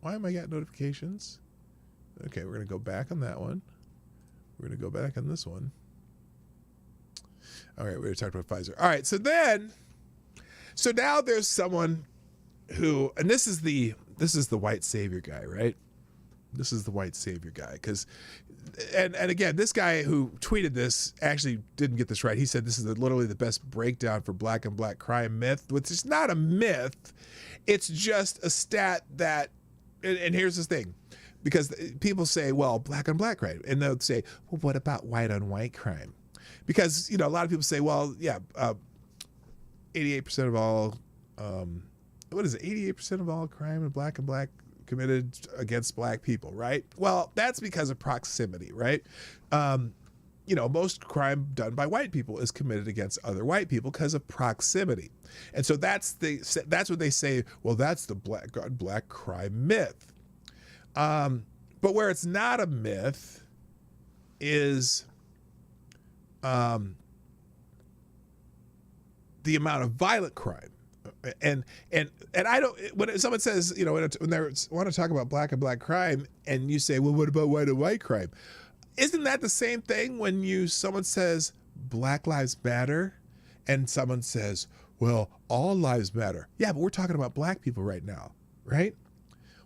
Why am I got notifications? Okay, we're going to go back on that one. We're going to go back on this one. All right, we were talking about Pfizer. All right, so now there's someone who, and this is the white savior guy, right? This is the white savior guy because, and again, this guy who tweeted this actually didn't get this right. He said this is literally the best breakdown for black and black crime myth, which is not a myth. It's just a stat that, and here's the thing. because people say, well, black on black crime, and they'll say, well, what about white on white crime? Because a lot of people say, well, yeah, 88% of all, what is it? 88% of all crime in black and black committed against black people, right? Well, that's because of proximity, right? Most crime done by white people is committed against other white people because of proximity. And so that's what they say, well, that's the black on black crime myth. But where it's not a myth is the amount of violent crime. And I don't, when someone says, when they want to talk about black and black crime and you say, well, what about white and white crime? Isn't that the same thing when someone says Black Lives Matter and someone says, well, all lives matter? Yeah, but we're talking about black people right now, right?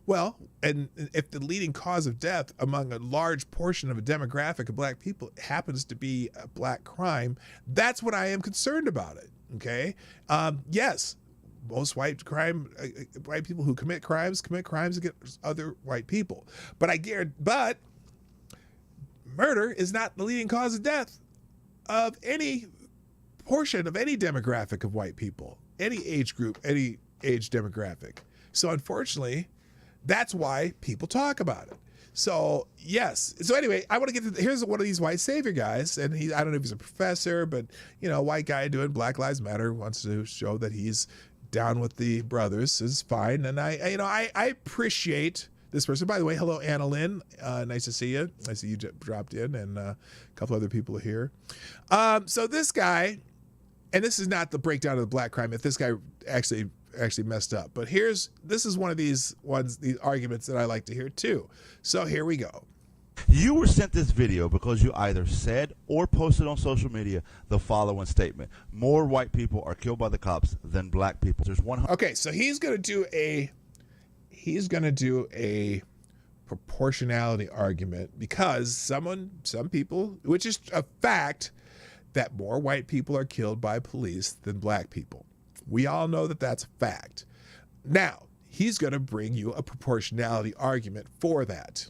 Well, and if the leading cause of death among a large portion of a demographic of black people happens to be a black crime, that's what I am concerned about it, okay? Yes, most white people who commit crimes against other white people. But murder is not the leading cause of death of any portion of any demographic of white people, any age group, any age demographic. So unfortunately, that's why people talk about it. So yes. So anyway, I want to get to here's one of these white savior guys, and I don't know if he's a professor, but white guy doing Black Lives Matter, wants to show that he's down with the brothers is fine. And I appreciate this person. By the way, hello, Anna Lynn. Nice to see you. I see you dropped in, and a couple other people are here. So this guy, and this is not the breakdown of the black crime myth. This guy actually messed up. But this is one of these arguments that I like to hear too. So here we go. You were sent this video because you either said or posted on social media the following statement: more white people are killed by the cops than black people. There's one. Okay, so he's going to do a proportionality argument because some people, which is a fact, that more white people are killed by police than black people. We all know that that's a fact. Now, he's going to bring you a proportionality argument for that.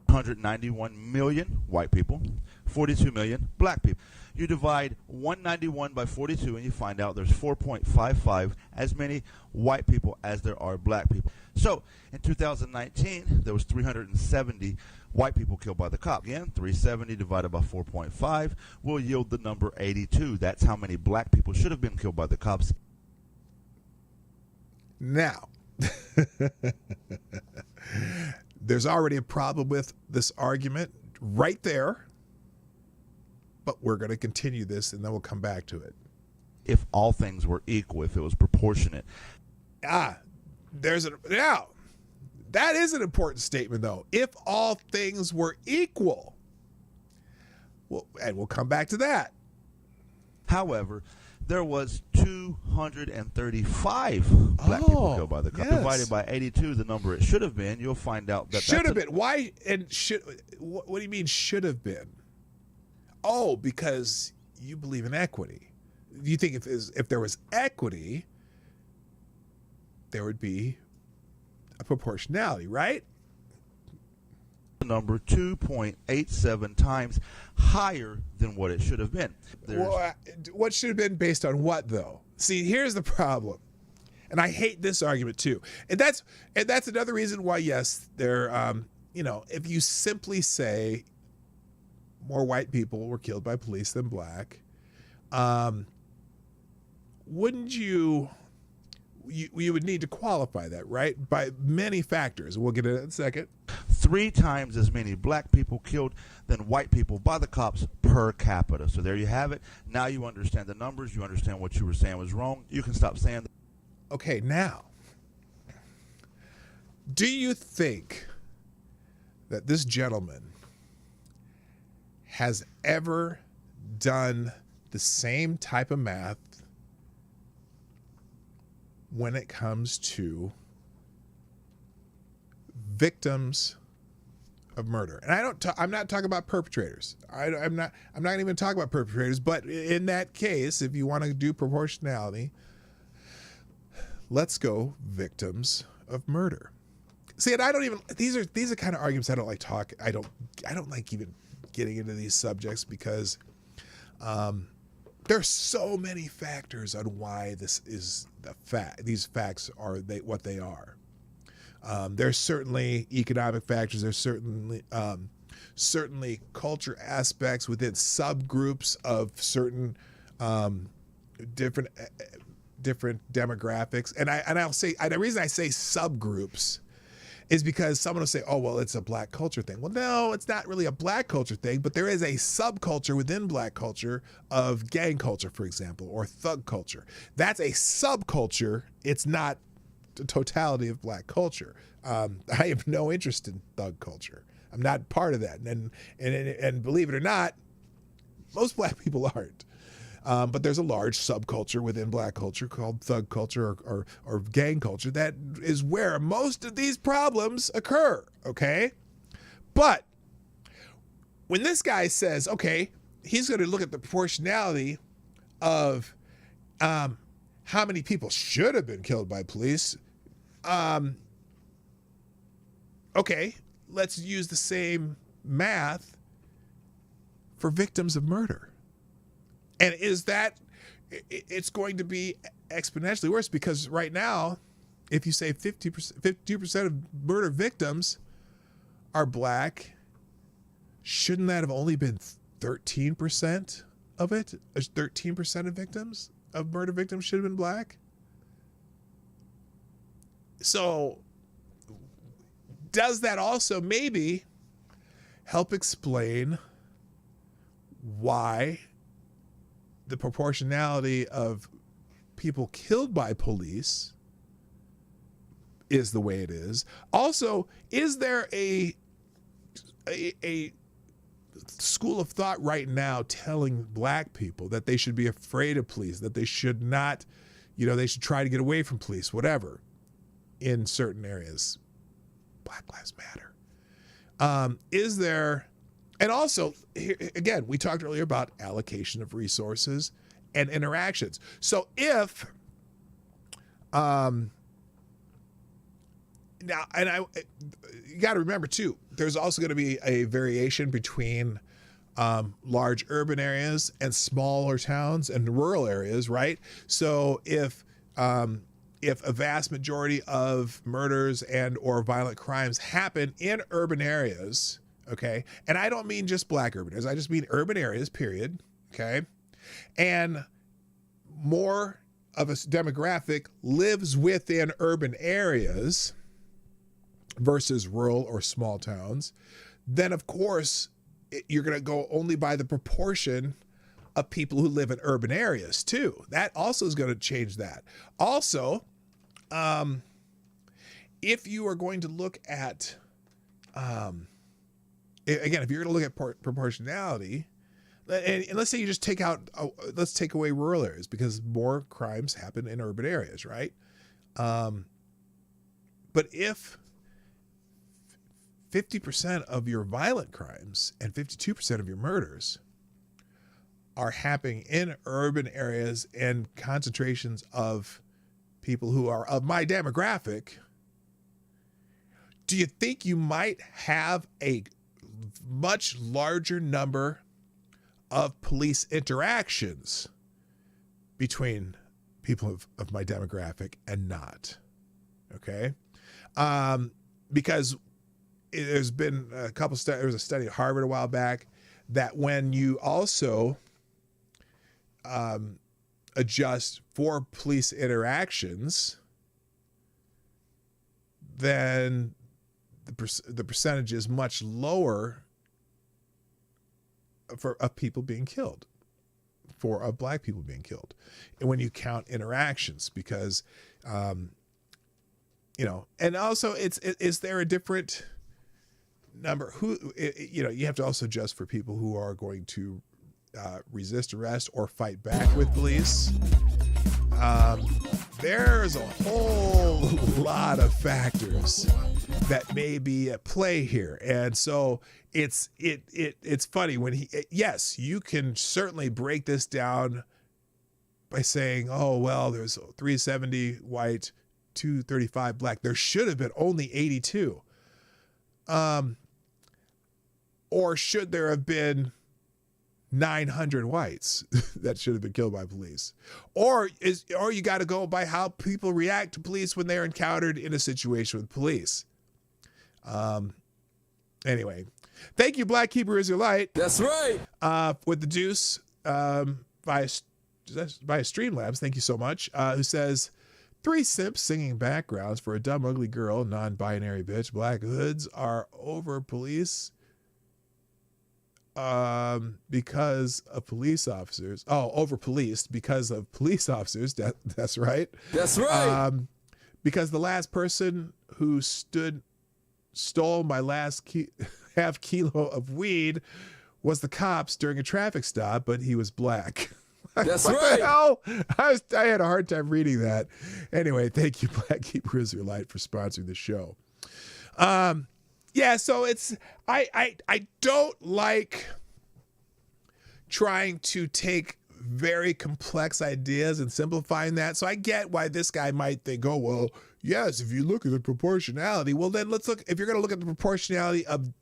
191 million white people, 42 million black people. You divide 191 by 42 and you find out there's 4.55 as many white people as there are black people. So in 2019, there was 370 white people killed by the cop. Again, 370 divided by 4.5 will yield the number 82. That's how many black people should have been killed by the cops. Now, there's already a problem with this argument right there, but we're going to continue this and then we'll come back to it. If all things were equal, if it was proportionate. Now, that is an important statement though. If all things were equal. Well, and we'll come back to that. However, there was 235 black people killed by the cop. Yes. Divided by 82, the number it should have been, you'll find out that should have been. Why? And what do you mean should have been? Oh, because you believe in equity. You think if there was equity, there would be a proportionality, right? Number 2.87 times higher than what it should have been. Well, what should have been based on what though? See, here's the problem. And I hate this argument too. And that's another reason why, yes, if you simply say more white people were killed by police than black, wouldn't you would need to qualify that, right? By many factors. We'll get into that in a second. 3 times as many black people killed than white people by the cops per capita. So there you have it. Now you understand the numbers. You understand what you were saying was wrong. You can stop saying that. Okay, now, do you think that this gentleman has ever done the same type of math when it comes to victims of murder? And I'm not talking about perpetrators. I'm not even talking about perpetrators, but in that case, if you want to do proportionality, let's go victims of murder. See, and I don't even, these are kind of arguments I don't like talking. I don't like even getting into these subjects because there's so many factors on why this is the fact. These facts are what they are. There's certainly economic factors. There's certainly culture aspects within subgroups of certain different demographics. And I'll say, the reason I say subgroups is because someone will say, oh, well, it's a black culture thing. Well, no, it's not really a black culture thing, but there is a subculture within black culture of gang culture, for example, or thug culture. That's a subculture. It's not the totality of black culture. I have no interest in thug culture. I'm not part of that. And believe it or not, most black people aren't. But there's a large subculture within black culture called thug culture or gang culture that is where most of these problems occur, okay? But when this guy says, okay, he's going to look at the proportionality of how many people should have been killed by police, okay, let's use the same math for victims of murder. And is that, it's going to be exponentially worse because right now, if you say 52% of murder victims are black, shouldn't that have only been 13% of it? 13% of victims, of murder victims should have been black? So does that also maybe help explain why the proportionality of people killed by police is the way it is? Also, is there a school of thought right now telling black people that they should be afraid of police, that they should not, they should try to get away from police, whatever, in certain areas? Black Lives Matter. Is there... And also, here, again, we talked earlier about allocation of resources and interactions. So if, you got to remember too, there's also going to be a variation between large urban areas and smaller towns and rural areas, right? So if a vast majority of murders and or violent crimes happen in urban areas, okay, and I don't mean just black urban areas, I just mean urban areas, period, okay, and more of a demographic lives within urban areas versus rural or small towns, then of course you're going to go only by the proportion of people who live in urban areas too. That also is going to change that. Also, if you are going to look at, again, if you're going to look at proportionality, and let's say you just let's take away rural areas because more crimes happen in urban areas, right? But if 50% of your violent crimes and 52% of your murders are happening in urban areas and concentrations of people who are of my demographic, do you think you might have a much larger number of police interactions between people of my demographic and not? Okay. Because there's been a couple there was a study at Harvard a while back that when you also adjust for police interactions, then the percentage is much lower of people being killed, of black people being killed, and when you count interactions, because and also is there a different number you have to also adjust for people who are going to resist arrest or fight back with police. There's a whole lot of factors that may be at play here, and so it's funny when yes, you can certainly break this down by saying, oh well, there's 370 white 235 black. There should have been only 82. Or should there have been 900 whites that should have been killed by police? Or you got to go by how people react to police when they're encountered in a situation with police. Anyway, thank you, Black Hebrew Israelite. That's right. With the juice via Streamlabs. Thank you so much. Who says, 3 simps singing backgrounds for a dumb, ugly girl, non-binary bitch. Black hoods are over police because of police officers. Oh, over-policed because of police officers. That's right. That's right. Because the last person who stole my last half kilo of weed was the cops during a traffic stop, but he was black. That's what right. The hell? I had a hard time reading that. Anyway, thank you, Black Hebrew Israelite, for sponsoring the show. Yeah, so it's I don't like trying to take very complex ideas and simplifying that. So I get why this guy might think, oh, well, yes, if you look at the proportionality, well, then let's look, if you're going to look at the proportionality of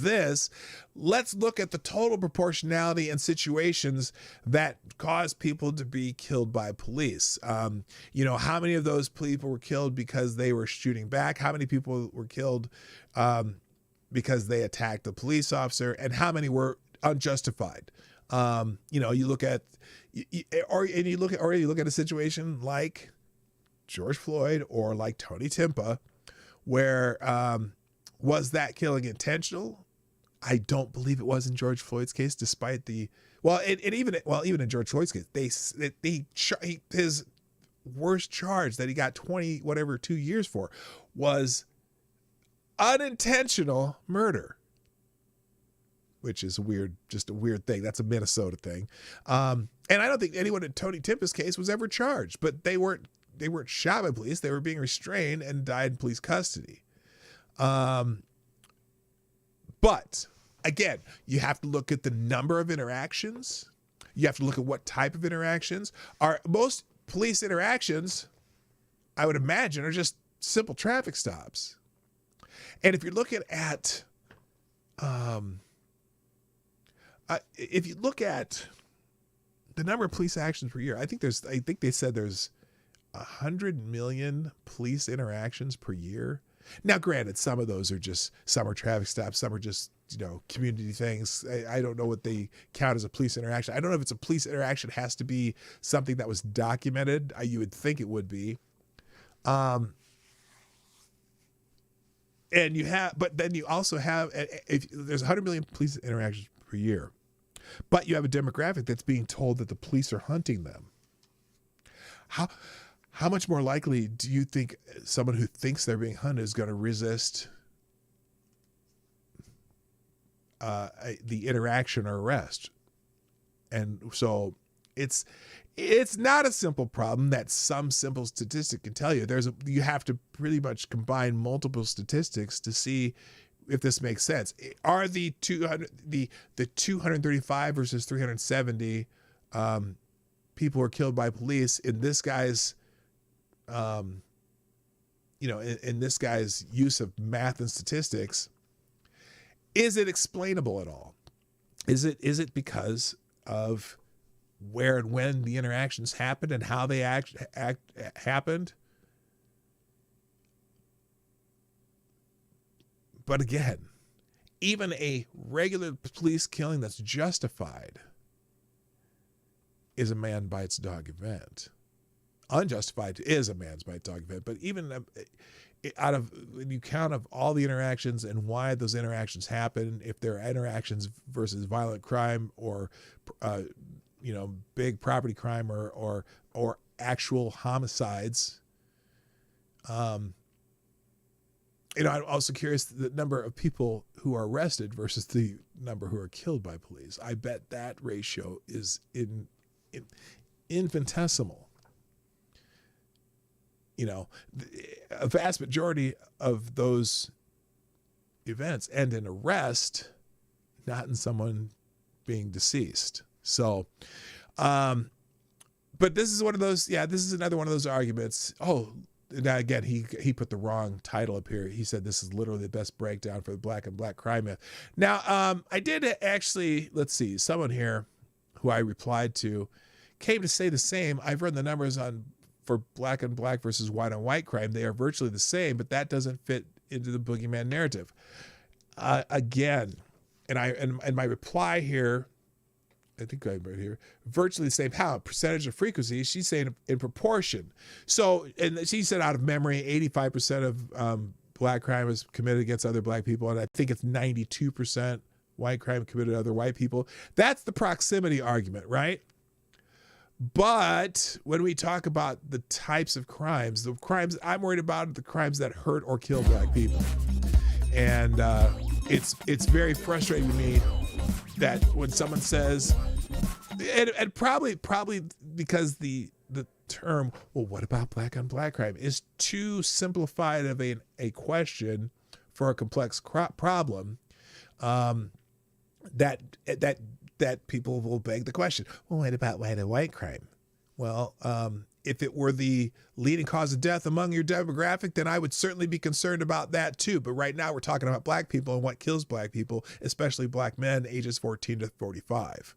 this, let's look at the total proportionality and situations that cause people to be killed by police. You know, how many of those people were killed because they were shooting back? How many people were killed because they attacked a police officer? And how many were unjustified? You know, you look at, or you look at a situation like George Floyd or like Tony Timpa, where was that killing intentional? I don't believe it was in George Floyd's case, despite the even in George Floyd's case, his worst charge that he got 2 years for was unintentional murder, which is just a weird thing. That's a Minnesota thing. And I don't think anyone in Tony Timpa's case was ever charged, but they weren't shot by police. They were being restrained and died in police custody. But again, you have to look at the number of interactions. You have to look at what type of interactions. Most police interactions, I would imagine, are just simple traffic stops. And if you're looking at, if you look at the number of police actions per year, I think they said there's 100 million police interactions per year. Now, granted, some of those are traffic stops, some are just, community things. I don't know what they count as a police interaction. I don't know if it's a police interaction. It has to be something that was documented. You would think it would be. And but then you also have, if there's 100 million police interactions per year, but you have a demographic that's being told that the police are hunting them. How much more likely do you think someone who thinks they're being hunted is going to resist the interaction or arrest? And so it's not a simple problem that some simple statistic can tell you. You have to pretty much combine multiple statistics to see if this makes sense. Are the 235 versus 370 people who are killed by police in this guy's in this guy's use of math and statistics, is it explainable at all? Is it because of where and when the interactions happened and how they happened? But again, even a regular police killing that's justified is a man bites dog event. Unjustified is a man's bite dog event. But even when you count of all the interactions and why those interactions happen, if they're interactions versus violent crime or big property crime or actual homicides, I'm also curious the number of people who are arrested versus the number who are killed by police. I bet that ratio is infinitesimal. A vast majority of those events end in arrest, not in someone being deceased. So, but this is one of those, this is another one of those arguments. Oh, now again, he put the wrong title up here. He said this is literally the best breakdown for the black and black crime myth. Now, I did actually, let's see, someone here who I replied to came to say the same. I've run the numbers for black and black versus white on white crime. They are virtually the same, but that doesn't fit into the boogeyman narrative. Again, and my reply here, I think I'm right here, virtually the same. How? Percentage of frequency? She's saying in proportion. So, and she said out of memory, 85% of black crime is committed against other black people, and I think it's 92% white crime committed other white people. That's the proximity argument, right? But when we talk about the types of crimes, the crimes I'm worried about are the crimes that hurt or kill black people. And it's very frustrating to me that when someone says, and probably because the term, well, what about black on black crime, is too simplified of a question for a complex problem, that people will beg the question, well, what about white on white crime? Well, if it were the leading cause of death among your demographic, then I would certainly be concerned about that too. But right now we're talking about black people and what kills black people, especially black men ages 14 to 45,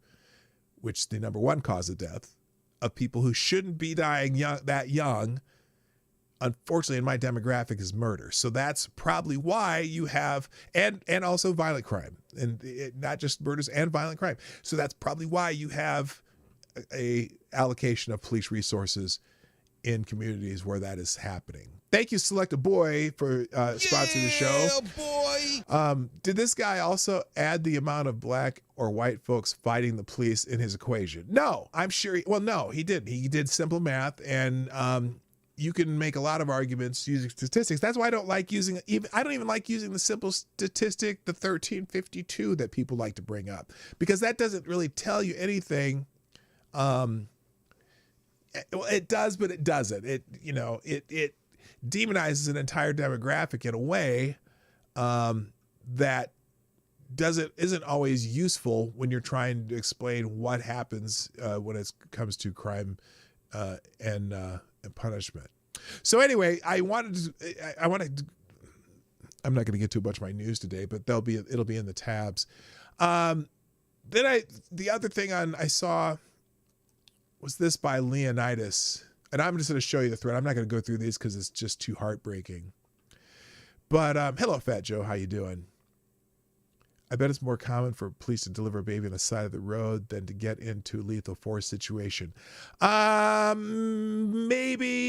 which is the number one cause of death of people who shouldn't be dying that young. Unfortunately, in my demographic is murder. So that's probably why you have, and also violent crime, and not just murders and violent crime. So that's probably why you have a allocation of police resources in communities where that is happening. Thank you, Select a Boy, for sponsoring the show. Boy. Did this guy also add the amount of black or white folks fighting the police in his equation? No, I'm sure. No, he didn't. He did simple math, and you can make a lot of arguments using statistics. That's why I don't like using, I don't even like using the simple statistic, the 1352 that people like to bring up, because that doesn't really tell you anything. Well, it does, but it doesn't. It demonizes an entire demographic in a way that isn't always useful when you're trying to explain what happens when it comes to crime and punishment. So anyway, I'm not going to get too much of my news today, but it'll be in the tabs. Then the other thing I saw was this by Leonidas, and I'm just going to show you the thread. I'm not going to go through these because it's just too heartbreaking. But hello, Fat Joe, how you doing? I bet it's more common for police to deliver a baby on the side of the road than to get into a lethal force situation. Maybe,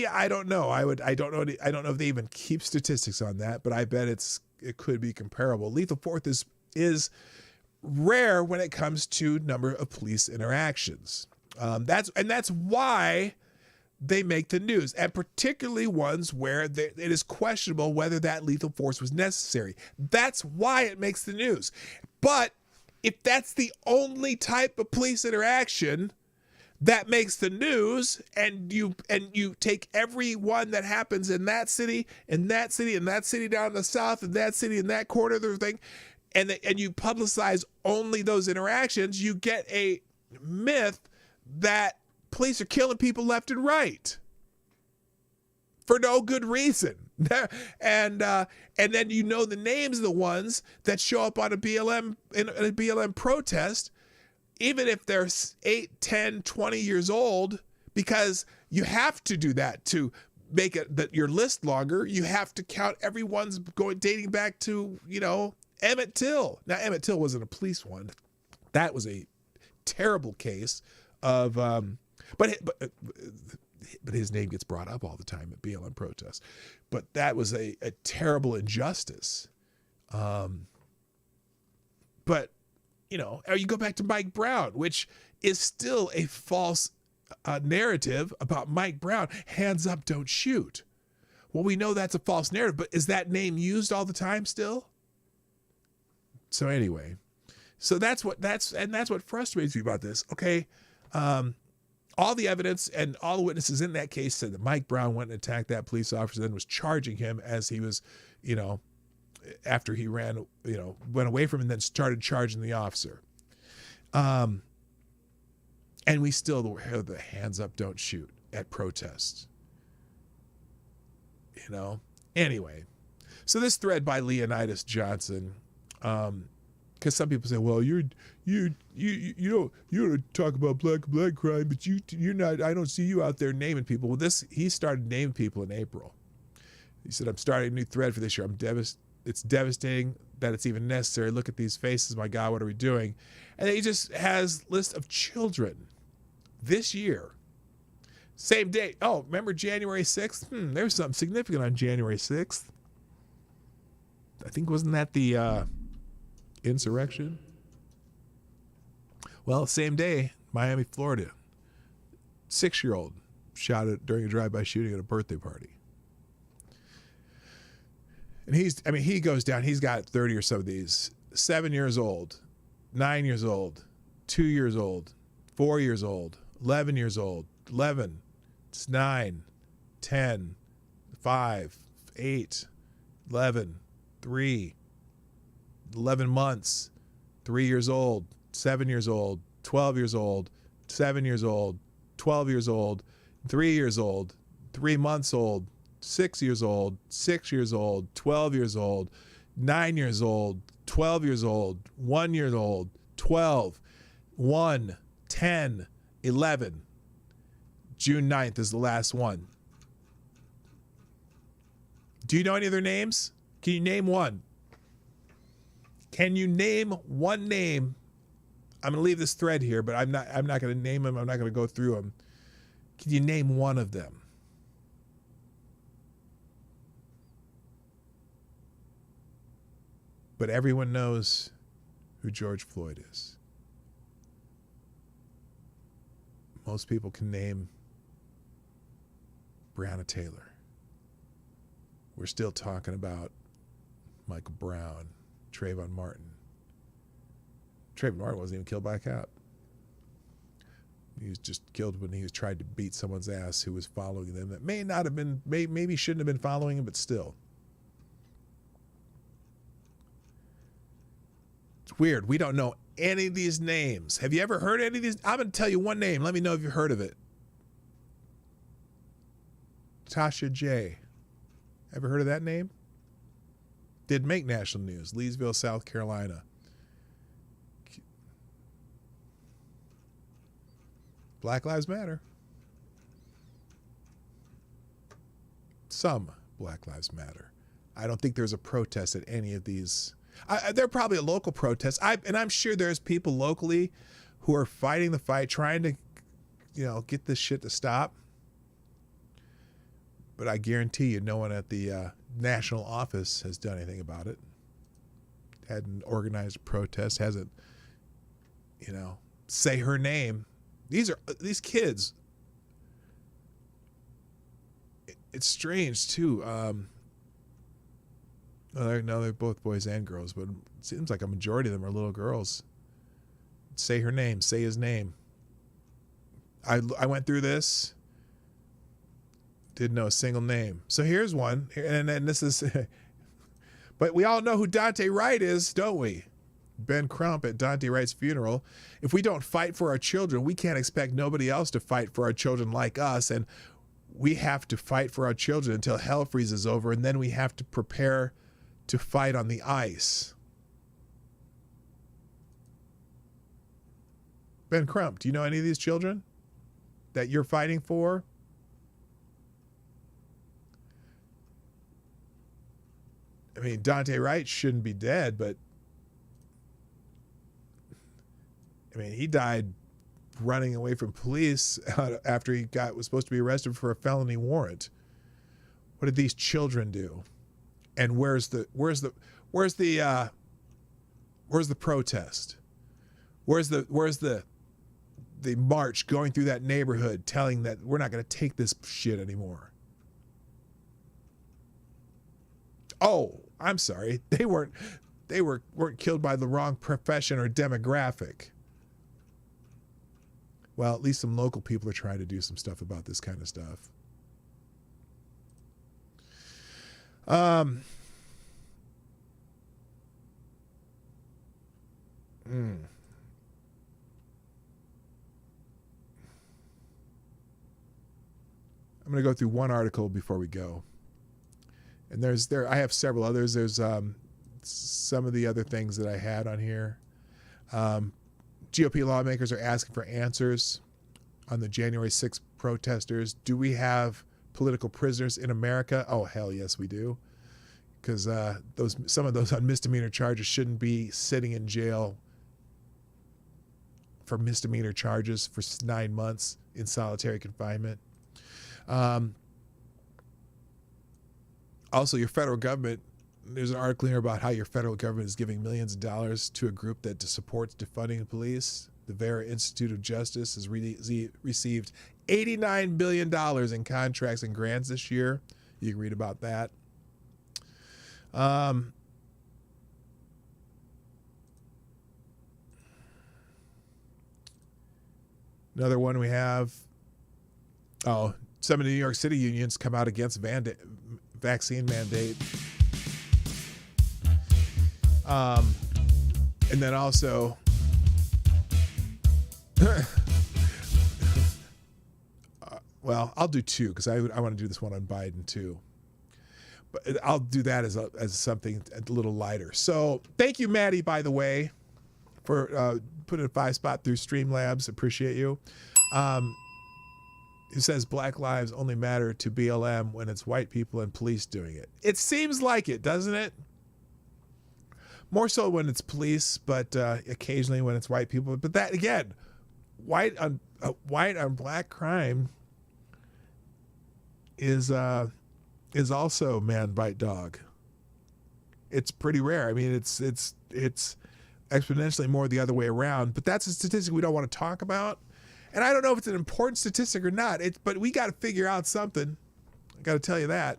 I don't know. I don't know if they even keep statistics on that, but I bet it could be comparable. Lethal force is rare when it comes to number of police interactions. That's why they make the news, and particularly ones where it is questionable whether that lethal force was necessary. That's why it makes the news. But if that's the only type of police interaction that makes the news, and you take every one that happens in that city, and that city, and that city down in the south, and that city, and that corner of the thing, and you publicize only those interactions, you get a myth that police are killing people left and right for no good reason. And then the names of the ones that show up on a BLM protest, even if they're 8, 10, 20 years old, because you have to do that to make your list longer. You have to count everyone's dating back to, Emmett Till. Now, Emmett Till wasn't a police one. That was a terrible case of, but his name gets brought up all the time at BLM protests. But that was a terrible injustice. But, you go back to Mike Brown, which is still a false narrative about Mike Brown. Hands up, don't shoot. Well, we know that's a false narrative, but is that name used all the time still? So anyway, that's what frustrates me about this. Okay. All the evidence and all the witnesses in that case said that Mike Brown went and attacked that police officer, then was charging him as he was, after he went away from him and then started charging the officer. And we still hear the hands up, don't shoot at protests. You know? Anyway, so this thread by Leonidas Johnson, because some people say, well, you don't talk about black crime, but you're not. I don't see you out there naming people. Well, he started naming people in April. He said, I'm starting a new thread for this year. It's devastating that it's even necessary. Look at these faces. My God, what are we doing? And he just has list of children this year. Same date. Oh, remember January 6th? There's something significant on January 6th. I think, wasn't that the insurrection? Well, same day, Miami, Florida. 6-year-old shot at during a drive-by shooting at a birthday party. And he goes down. He's got 30 or so of these. 7 years old, 9 years old, 2 years old, 4 years old, 11 years old, 11, 9, 10, 5, 8, 11, 3, 11 months, 3 years old, 7 years old, 12 years old, 7 years old, 12 years old, 3 years old, 3 months old, 6 years old, 6 years old, 12 years old, 9 years old, 12 years old, 1 year old, 12, 1, 10, 11. June 9th is the last one. Do you know any of their names? Can you name one? Can you name one name? I'm going to leave this thread here, but I'm not going to name them. I'm not going to go through them. Can you name one of them? But everyone knows who George Floyd is. Most people can name Breonna Taylor. We're still talking about Michael Brown, Trayvon Martin. Trayvon Martin wasn't even killed by a cop. He was just killed when he was tried to beat someone's ass who was following them that may not have been, maybe shouldn't have been following him, but still. It's weird. We don't know any of these names. Have you ever heard any of these? I'm going to tell you one name. Let me know if you've heard of it. Tasha J. Ever heard of that name? Did make national news. Leesville, South Carolina. Black Lives Matter. Some Black Lives Matter. I don't think there's a protest at any of these. There are probably a local protest. And I'm sure there's people locally who are fighting the fight, trying to, get this shit to stop. But I guarantee you no one at the national office has done anything about it. Hadn't organized a protest, hasn't, say her name. These kids. It's strange too. They're both boys and girls, but it seems like a majority of them are little girls. Say her name. Say his name. I went through this. Didn't know a single name. So here's one, and this is, but we all know who Dante Wright is, don't we? Ben Crump at Dante Wright's funeral. If we don't fight for our children, we can't expect nobody else to fight for our children like us, and we have to fight for our children until hell freezes over, and then we have to prepare to fight on the ice. Ben Crump, do you know any of these children that you're fighting for? I mean, Dante Wright shouldn't be dead, but he died running away from police after he was supposed to be arrested for a felony warrant. What did these children do? And where's the protest? Where's the march going through that neighborhood telling that we're not going to take this shit anymore? Oh, I'm sorry. They weren't killed by the wrong profession or demographic. Well, at least some local people are trying to do some stuff about this kind of stuff. I'm going to go through one article before we go. And I have several others. There's some of the other things that I had on here. GOP lawmakers are asking for answers on the January 6th protesters. Do we have political prisoners in America? Oh, hell yes, we do. Because some of those on misdemeanor charges shouldn't be sitting in jail for misdemeanor charges for 9 months in solitary confinement. Also, your federal government, there's an article here about how your federal government is giving millions of dollars to a group that supports defunding the police. The Vera Institute of Justice has received $89 billion in contracts and grants this year. You can read about that. Another one we have, some of the New York City unions come out against vaccine mandate. And then also, well, I'll do two because I want to do this one on Biden too. But I'll do that as something a little lighter. So thank you, Maddie, by the way, for putting a 5-spot through Streamlabs. Appreciate you. Who says Black lives only matter to BLM when it's white people and police doing it? It seems like it, doesn't it? More so when it's police, but occasionally when it's white people. But that again, white on black crime is also man bite dog. It's pretty rare. I mean, it's exponentially more the other way around. But that's a statistic we don't want to talk about. And I don't know if it's an important statistic or not. But we got to figure out something. I got to tell you that.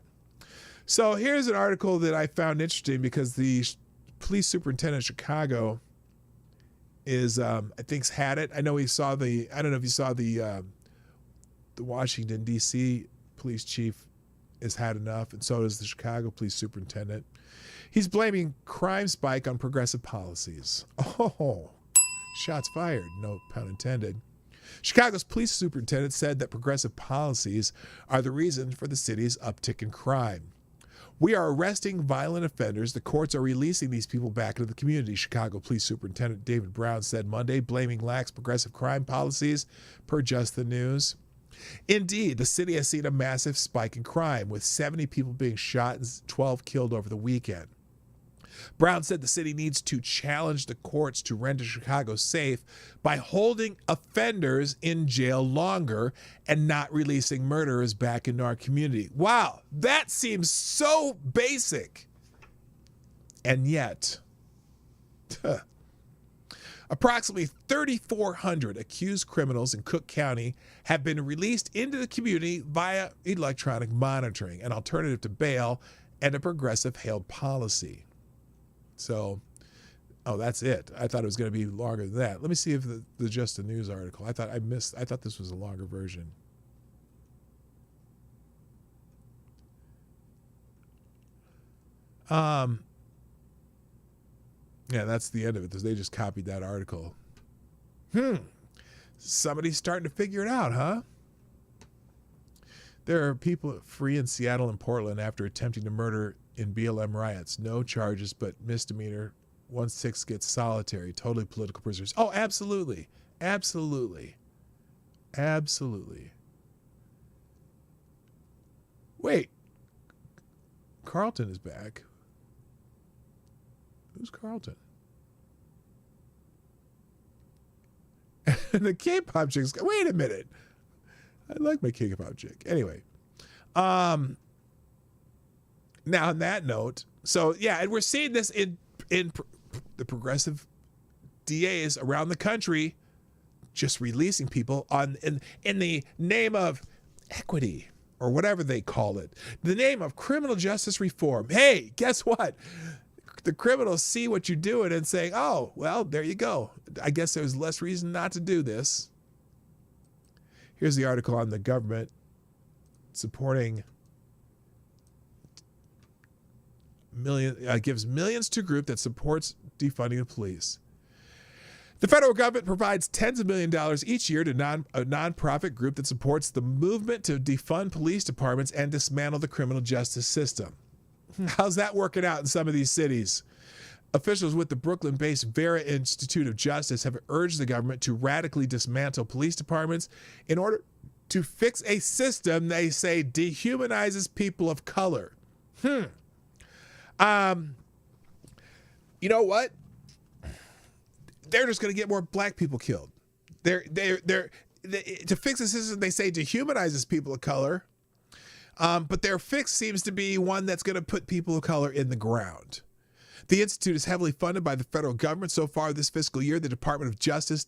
So here's an article that I found interesting because the police superintendent of Chicago is, I think's had it. I know he saw I don't know if you saw the Washington, D.C. police chief has had enough, and so does the Chicago police superintendent. He's blaming crime spike on progressive policies. Oh, shots fired, no pun intended. Chicago's police superintendent said that progressive policies are the reason for the city's uptick in crime. We are arresting violent offenders. The courts are releasing these people back into the community, Chicago Police Superintendent David Brown said Monday, blaming lax progressive crime policies per Just the News. Indeed, the city has seen a massive spike in crime, with 70 people being shot and 12 killed over the weekend. Brown said the city needs to challenge the courts to render Chicago safe by holding offenders in jail longer and not releasing murderers back into our community. Wow, that seems so basic. And yet, approximately 3,400 accused criminals in Cook County have been released into the community via electronic monitoring, an alternative to bail and a progressive hailed policy. So, that's it. I thought it was going to be longer than that. Let me see if the Just the News article. I thought this was a longer version. Yeah, that's the end of it. They just copied that article. Somebody's starting to figure it out, huh? There are people free in Seattle and Portland after attempting to murder in BLM riots. No charges, but misdemeanor. 1/6 gets solitary. Totally political prisoners. Oh, absolutely. Absolutely. Absolutely. Wait. Carlton is back. Who's Carlton? The K-pop chick's... Wait a minute. I like my K-pop chick. Anyway. Now, on that note, so yeah, and we're seeing this in the progressive DAs around the country just releasing people in the name of equity or whatever they call it, the name of criminal justice reform. Hey, guess what? The criminals see what you're doing and saying, oh, well, there you go. I guess there's less reason not to do this. Here's the article on the government supporting gives millions to a group that supports defunding the police. The federal government provides tens of millions of dollars each year to a nonprofit group that supports the movement to defund police departments and dismantle the criminal justice system. How's that working out in some of these cities? Officials with the Brooklyn-based Vera Institute of Justice have urged the government to radically dismantle police departments in order to fix a system they say dehumanizes people of color. You know what? They're just going to get more black people killed. To fix a system they say dehumanizes people of color, but their fix seems to be one that's going to put people of color in the ground. The Institute is heavily funded by the federal government. So far this fiscal year, the Department of Justice,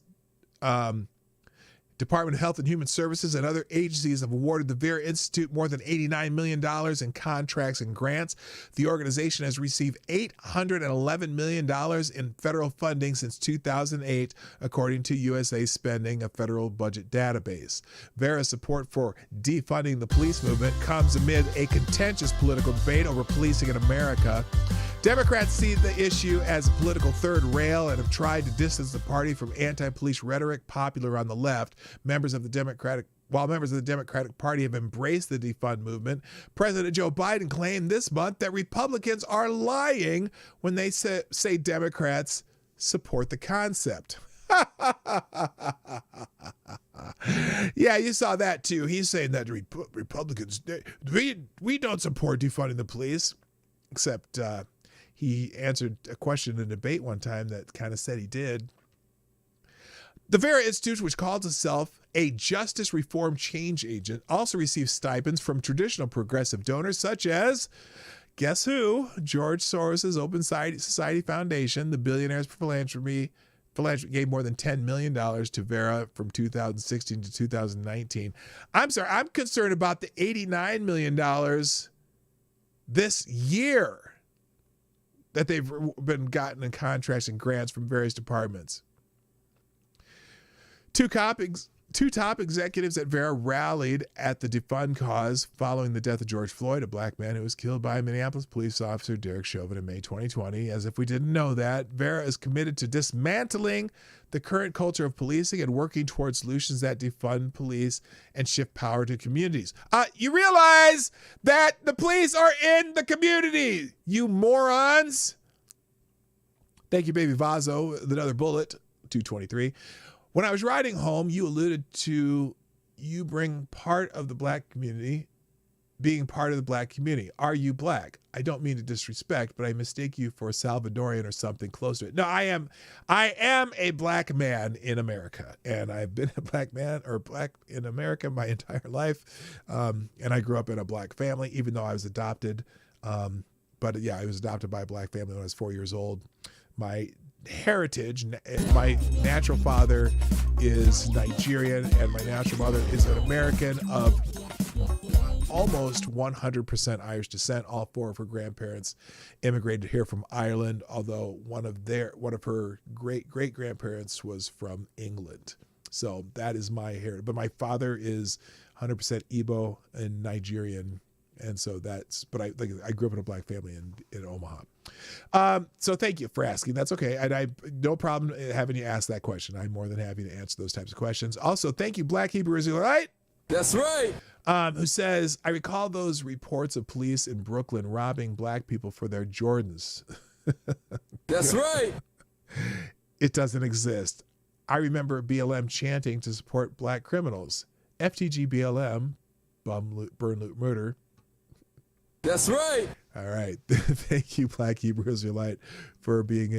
Department of Health and Human Services, and other agencies have awarded the Vera Institute more than $89 million in contracts and grants. The organization has received $811 million in federal funding since 2008, according to USA Spending, a federal budget database. Vera's support for defunding the police movement comes amid a contentious political debate over policing in America. Democrats see the issue as a political third rail and have tried to distance the party from anti-police rhetoric popular on the left. While members of the Democratic Party have embraced the defund movement, President Joe Biden claimed this month that Republicans are lying when they say Democrats support the concept. Yeah, you saw that too. He's saying that Republicans, we don't support defunding the police, except he answered a question in a debate one time that kind of said he did. The Vera Institute, which calls itself a justice reform change agent, also receives stipends from traditional progressive donors such as, guess who? George Soros' Open Society Foundation. The billionaire's philanthropy gave more than $10 million to Vera from 2016 to 2019. I'm sorry, I'm concerned about the $89 million this year that they've been gotten in contracts and grants from various departments. Two top executives at Vera rallied at the defund cause following the death of George Floyd, a black man who was killed by Minneapolis police officer Derek Chauvin in May 2020. As if we didn't know that, Vera is committed to dismantling the current culture of policing and working towards solutions that defund police and shift power to communities. You realize that the police are in the community, you morons. Thank you, Baby Vazo. Another bullet, 223. When I was riding home, you alluded to you bring part of the black community, being part of the black community. Are you black? I don't mean to disrespect, but I mistake you for a Salvadorian or something close to it. No, I am a black man in America, and I've been a black man or black in America my entire life. And I grew up in a black family, even though I was adopted. But yeah, I was adopted by a black family when I was 4 years old. My heritage, my natural father is Nigerian and my natural mother is an American of almost 100% Irish descent. All four of her grandparents immigrated here from Ireland, although one of her great grandparents was from England. So that is my heritage. But my father is 100% Igbo and Nigerian. And so I grew up in a black family in Omaha. So thank you for asking. That's okay. And I no problem having you ask that question. I'm more than happy to answer those types of questions. Also, thank you, Black Hebrew Israelite. That's right. Who says, I recall those reports of police in Brooklyn robbing black people for their Jordans. That's right. It doesn't exist. I remember BLM chanting to support black criminals. FTG BLM, bum, burn, loot, murder. That's right. All right. Thank you, Black Hebrew Israelite, for being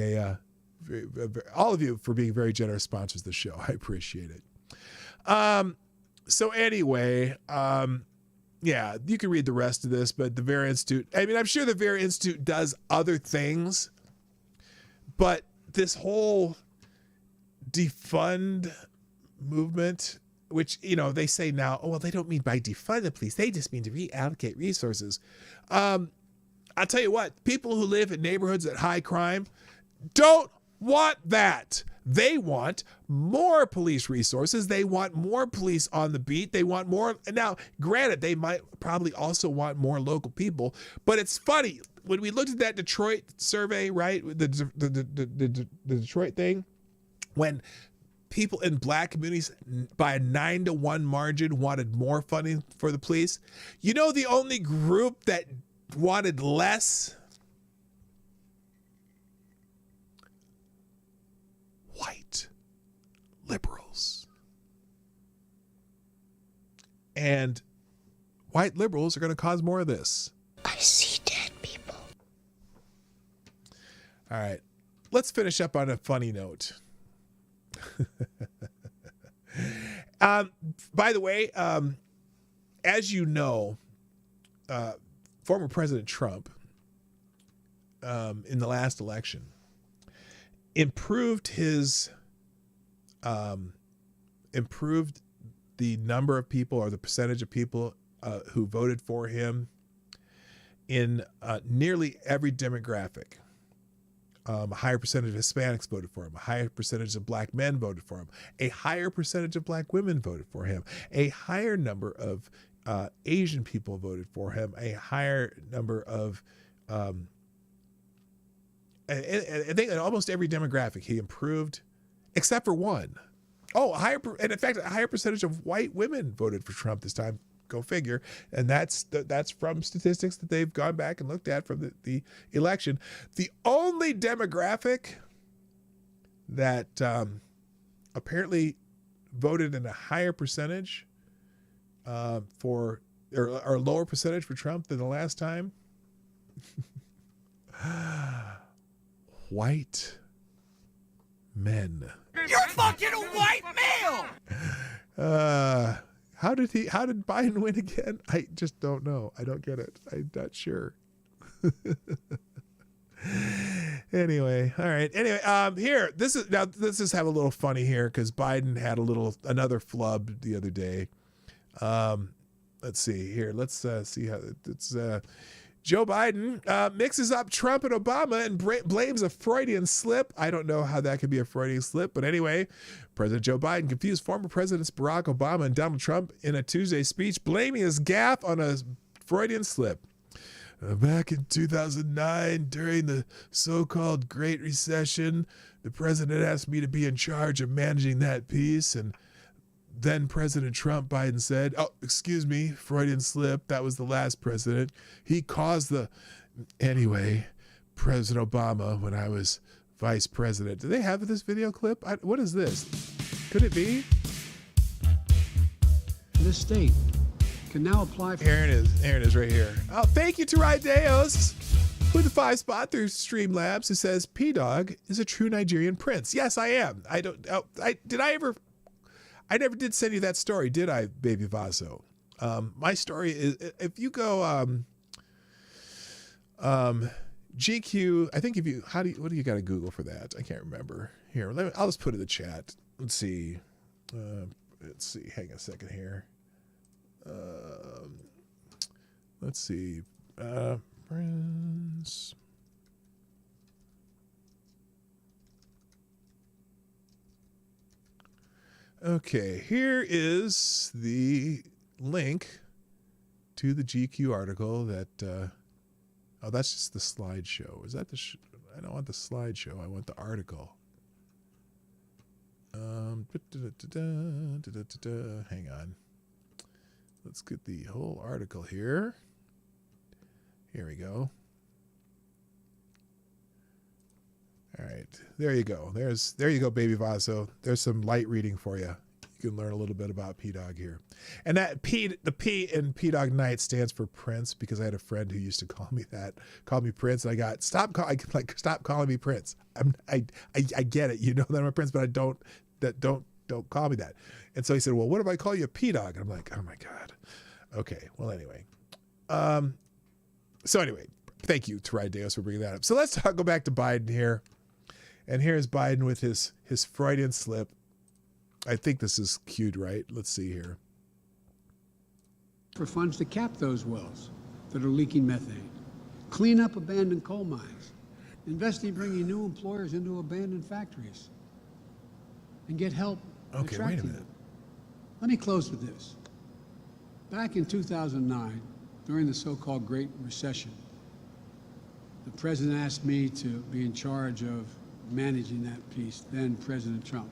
all of you for being very generous sponsors of the show. I appreciate it. So anyway, yeah, you can read the rest of this, but the Vera Institute, I mean, I'm sure the Vera Institute does other things, but this whole defund movement, which, you know, they say now, oh, well, they don't mean by defund the police. They just mean to reallocate resources. I'll tell you what, people who live in neighborhoods at high crime don't want that. They want more police resources. They want more police on the beat. They want more. Now, granted, they might probably also want more local people, but it's funny. When we looked at that Detroit survey, right, the Detroit thing, when people in black communities by a 9-to-1 margin wanted more funding for the police. You know, the only group that wanted less white liberals. And white liberals are going to cause more of this. I see dead people. All right. Let's finish up on a funny note. By the way, as you know, former President Trump, in the last election, improved the number of people or the percentage of people who voted for him in nearly every demographic. A higher percentage of Hispanics voted for him. A higher percentage of black men voted for him. A higher percentage of black women voted for him. A higher number of Asian people voted for him. A higher number of, I think in almost every demographic he improved, except for one. Oh, and in fact, a higher percentage of white women voted for Trump this time. Go figure. And that's from statistics that they've gone back and looked at from the election. The only demographic that apparently voted in a higher percentage or a lower percentage for Trump than the last time, white men. You're fucking a white male! How did Biden win again? I just don't know. I don't get it. I'm not sure. Anyway, all right. Anyway, here, this is have a little funny here because Biden had another flub the other day. Let's see here. Let's see how it's. Joe Biden mixes up Trump and Obama and blames a Freudian slip. I don't know how that could be a Freudian slip, but anyway, President Joe Biden confused former Presidents Barack Obama and Donald Trump in a Tuesday speech, blaming his gaffe on a Freudian slip. Back in 2009, during the so-called Great Recession, the president asked me to be in charge of managing that piece, and then President Trump, Biden said, "Oh, excuse me, Freudian slip. That was the last president. He caused Anyway, President Obama, when I was vice president." Do they have this video clip? What is this? Could it be? This state can now apply for... Here it is right here. Oh, thank you to Rydeos with the 5 spot through Streamlabs who says, P-Dawg is a true Nigerian prince. Yes, I am. I never did send you that story, did I, Baby Vaso? My story is, if you go GQ, I think what do you got to Google for that? I can't remember. Here, I'll just put it in the chat. Let's see. Hang on a second here. Let's see. Prince. Okay, here is the link to the GQ article that, oh, that's just the slideshow. Is that I don't want the slideshow, I want the article. Hang on. Let's get the whole article here. Here we go. All right, there you go. There you go, Baby Vaso. There's some light reading for you. You can learn a little bit about P-Dawg here. And the P in Dawg Knight stands for Prince, because I had a friend who used to call me Prince. And I got stop calling me Prince. I get it, you know that I'm a Prince, but don't call me that. And so he said, well, what if I call you P-Dawg? And I'm like, oh my God. Okay. Well, anyway. So anyway, thank you to Rydeos for bringing that up. So let's go back to Biden here. And here's Biden with his Freudian slip. I think this is cued, right? Let's see here. For funds to cap those wells that are leaking methane, clean up abandoned coal mines, invest in bringing new employers into abandoned factories, and get help attracting them. Let me close with this. Back in 2009, during the so-called Great Recession, the president asked me to be in charge of managing that piece. Then President Trump,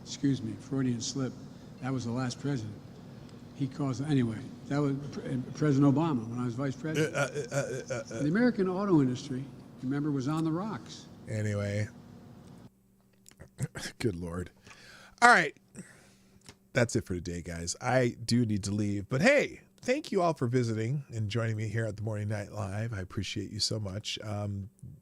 excuse me, Freudian slip, that was the last president. he caused, anyway, that was President Obama when I was vice president. The American auto industry, remember, was on the rocks. Anyway. Good Lord. All right. That's it for today, guys. I do need to leave. But hey, thank you all for visiting and joining me here at the Morning Night Live. I appreciate you so much.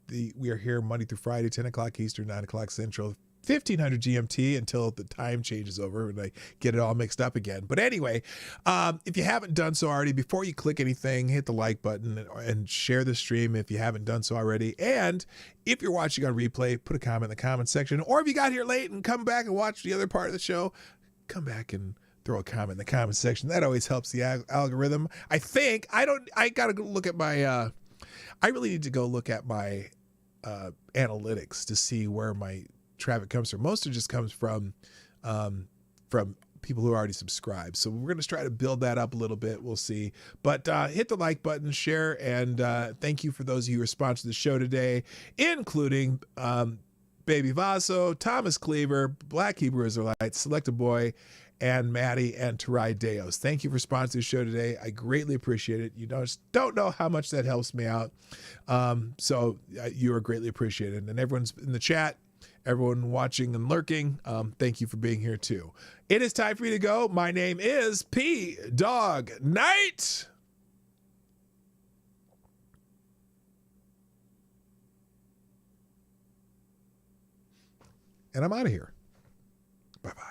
We are here Monday through Friday, 10 o'clock Eastern, 9 o'clock Central, 1500 GMT until the time changes over and I get it all mixed up again. But anyway, if you haven't done so already, before you click anything, hit the like button and share the stream if you haven't done so already. And if you're watching on replay, put a comment in the comment section. Or if you got here late and come back and watch the other part of the show, come back and throw a comment in the comment section. That always helps the algorithm. I got to look at my, I really need to go look at my analytics to see where my traffic comes from. Most of it just comes from people who are already subscribed. So we're going to try to build that up a little bit. We'll see. But hit the like button, share, and thank you for those of you who respond to the show today, including Baby Vaso, Thomas Cleaver, Black Hebrew Israelite, Selecta Boy, and Maddie and Tarai Deos. Thank you for sponsoring the show today. I greatly appreciate it. You don't know how much that helps me out. So you are greatly appreciated. And everyone's in the chat, everyone watching and lurking, thank you for being here too. It is time for you to go. My name is PDawgKnight. And I'm out of here. Bye-bye.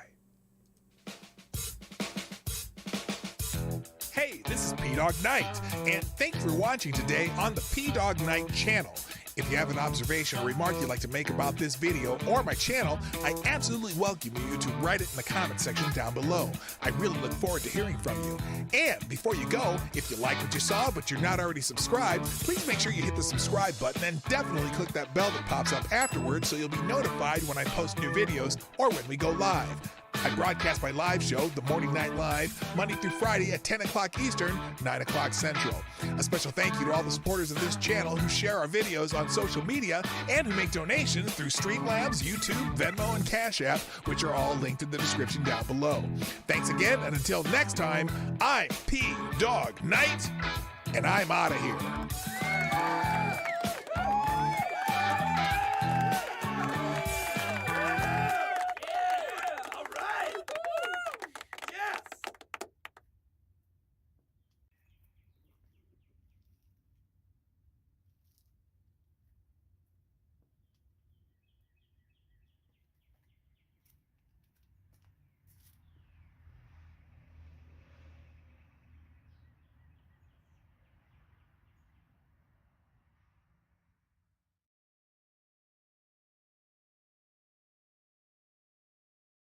Hey, this is PDawgKnight, and thanks for watching today on the PDawgKnight channel. If you have an observation or remark you'd like to make about this video or my channel, I absolutely welcome you to write it in the comment section down below. I really look forward to hearing from you. And before you go, if you like what you saw but you're not already subscribed, please make sure you hit the subscribe button and definitely click that bell that pops up afterwards so you'll be notified when I post new videos or when we go live. I broadcast my live show, The Morning Night Live, Monday through Friday at 10 o'clock Eastern, 9 o'clock Central. A special thank you to all the supporters of this channel who share our videos on social media and who make donations through Streamlabs, YouTube, Venmo, and Cashapp, which are all linked in the description down below. Thanks again, and until next time, I'm PDawgKnight, and I'm out of here.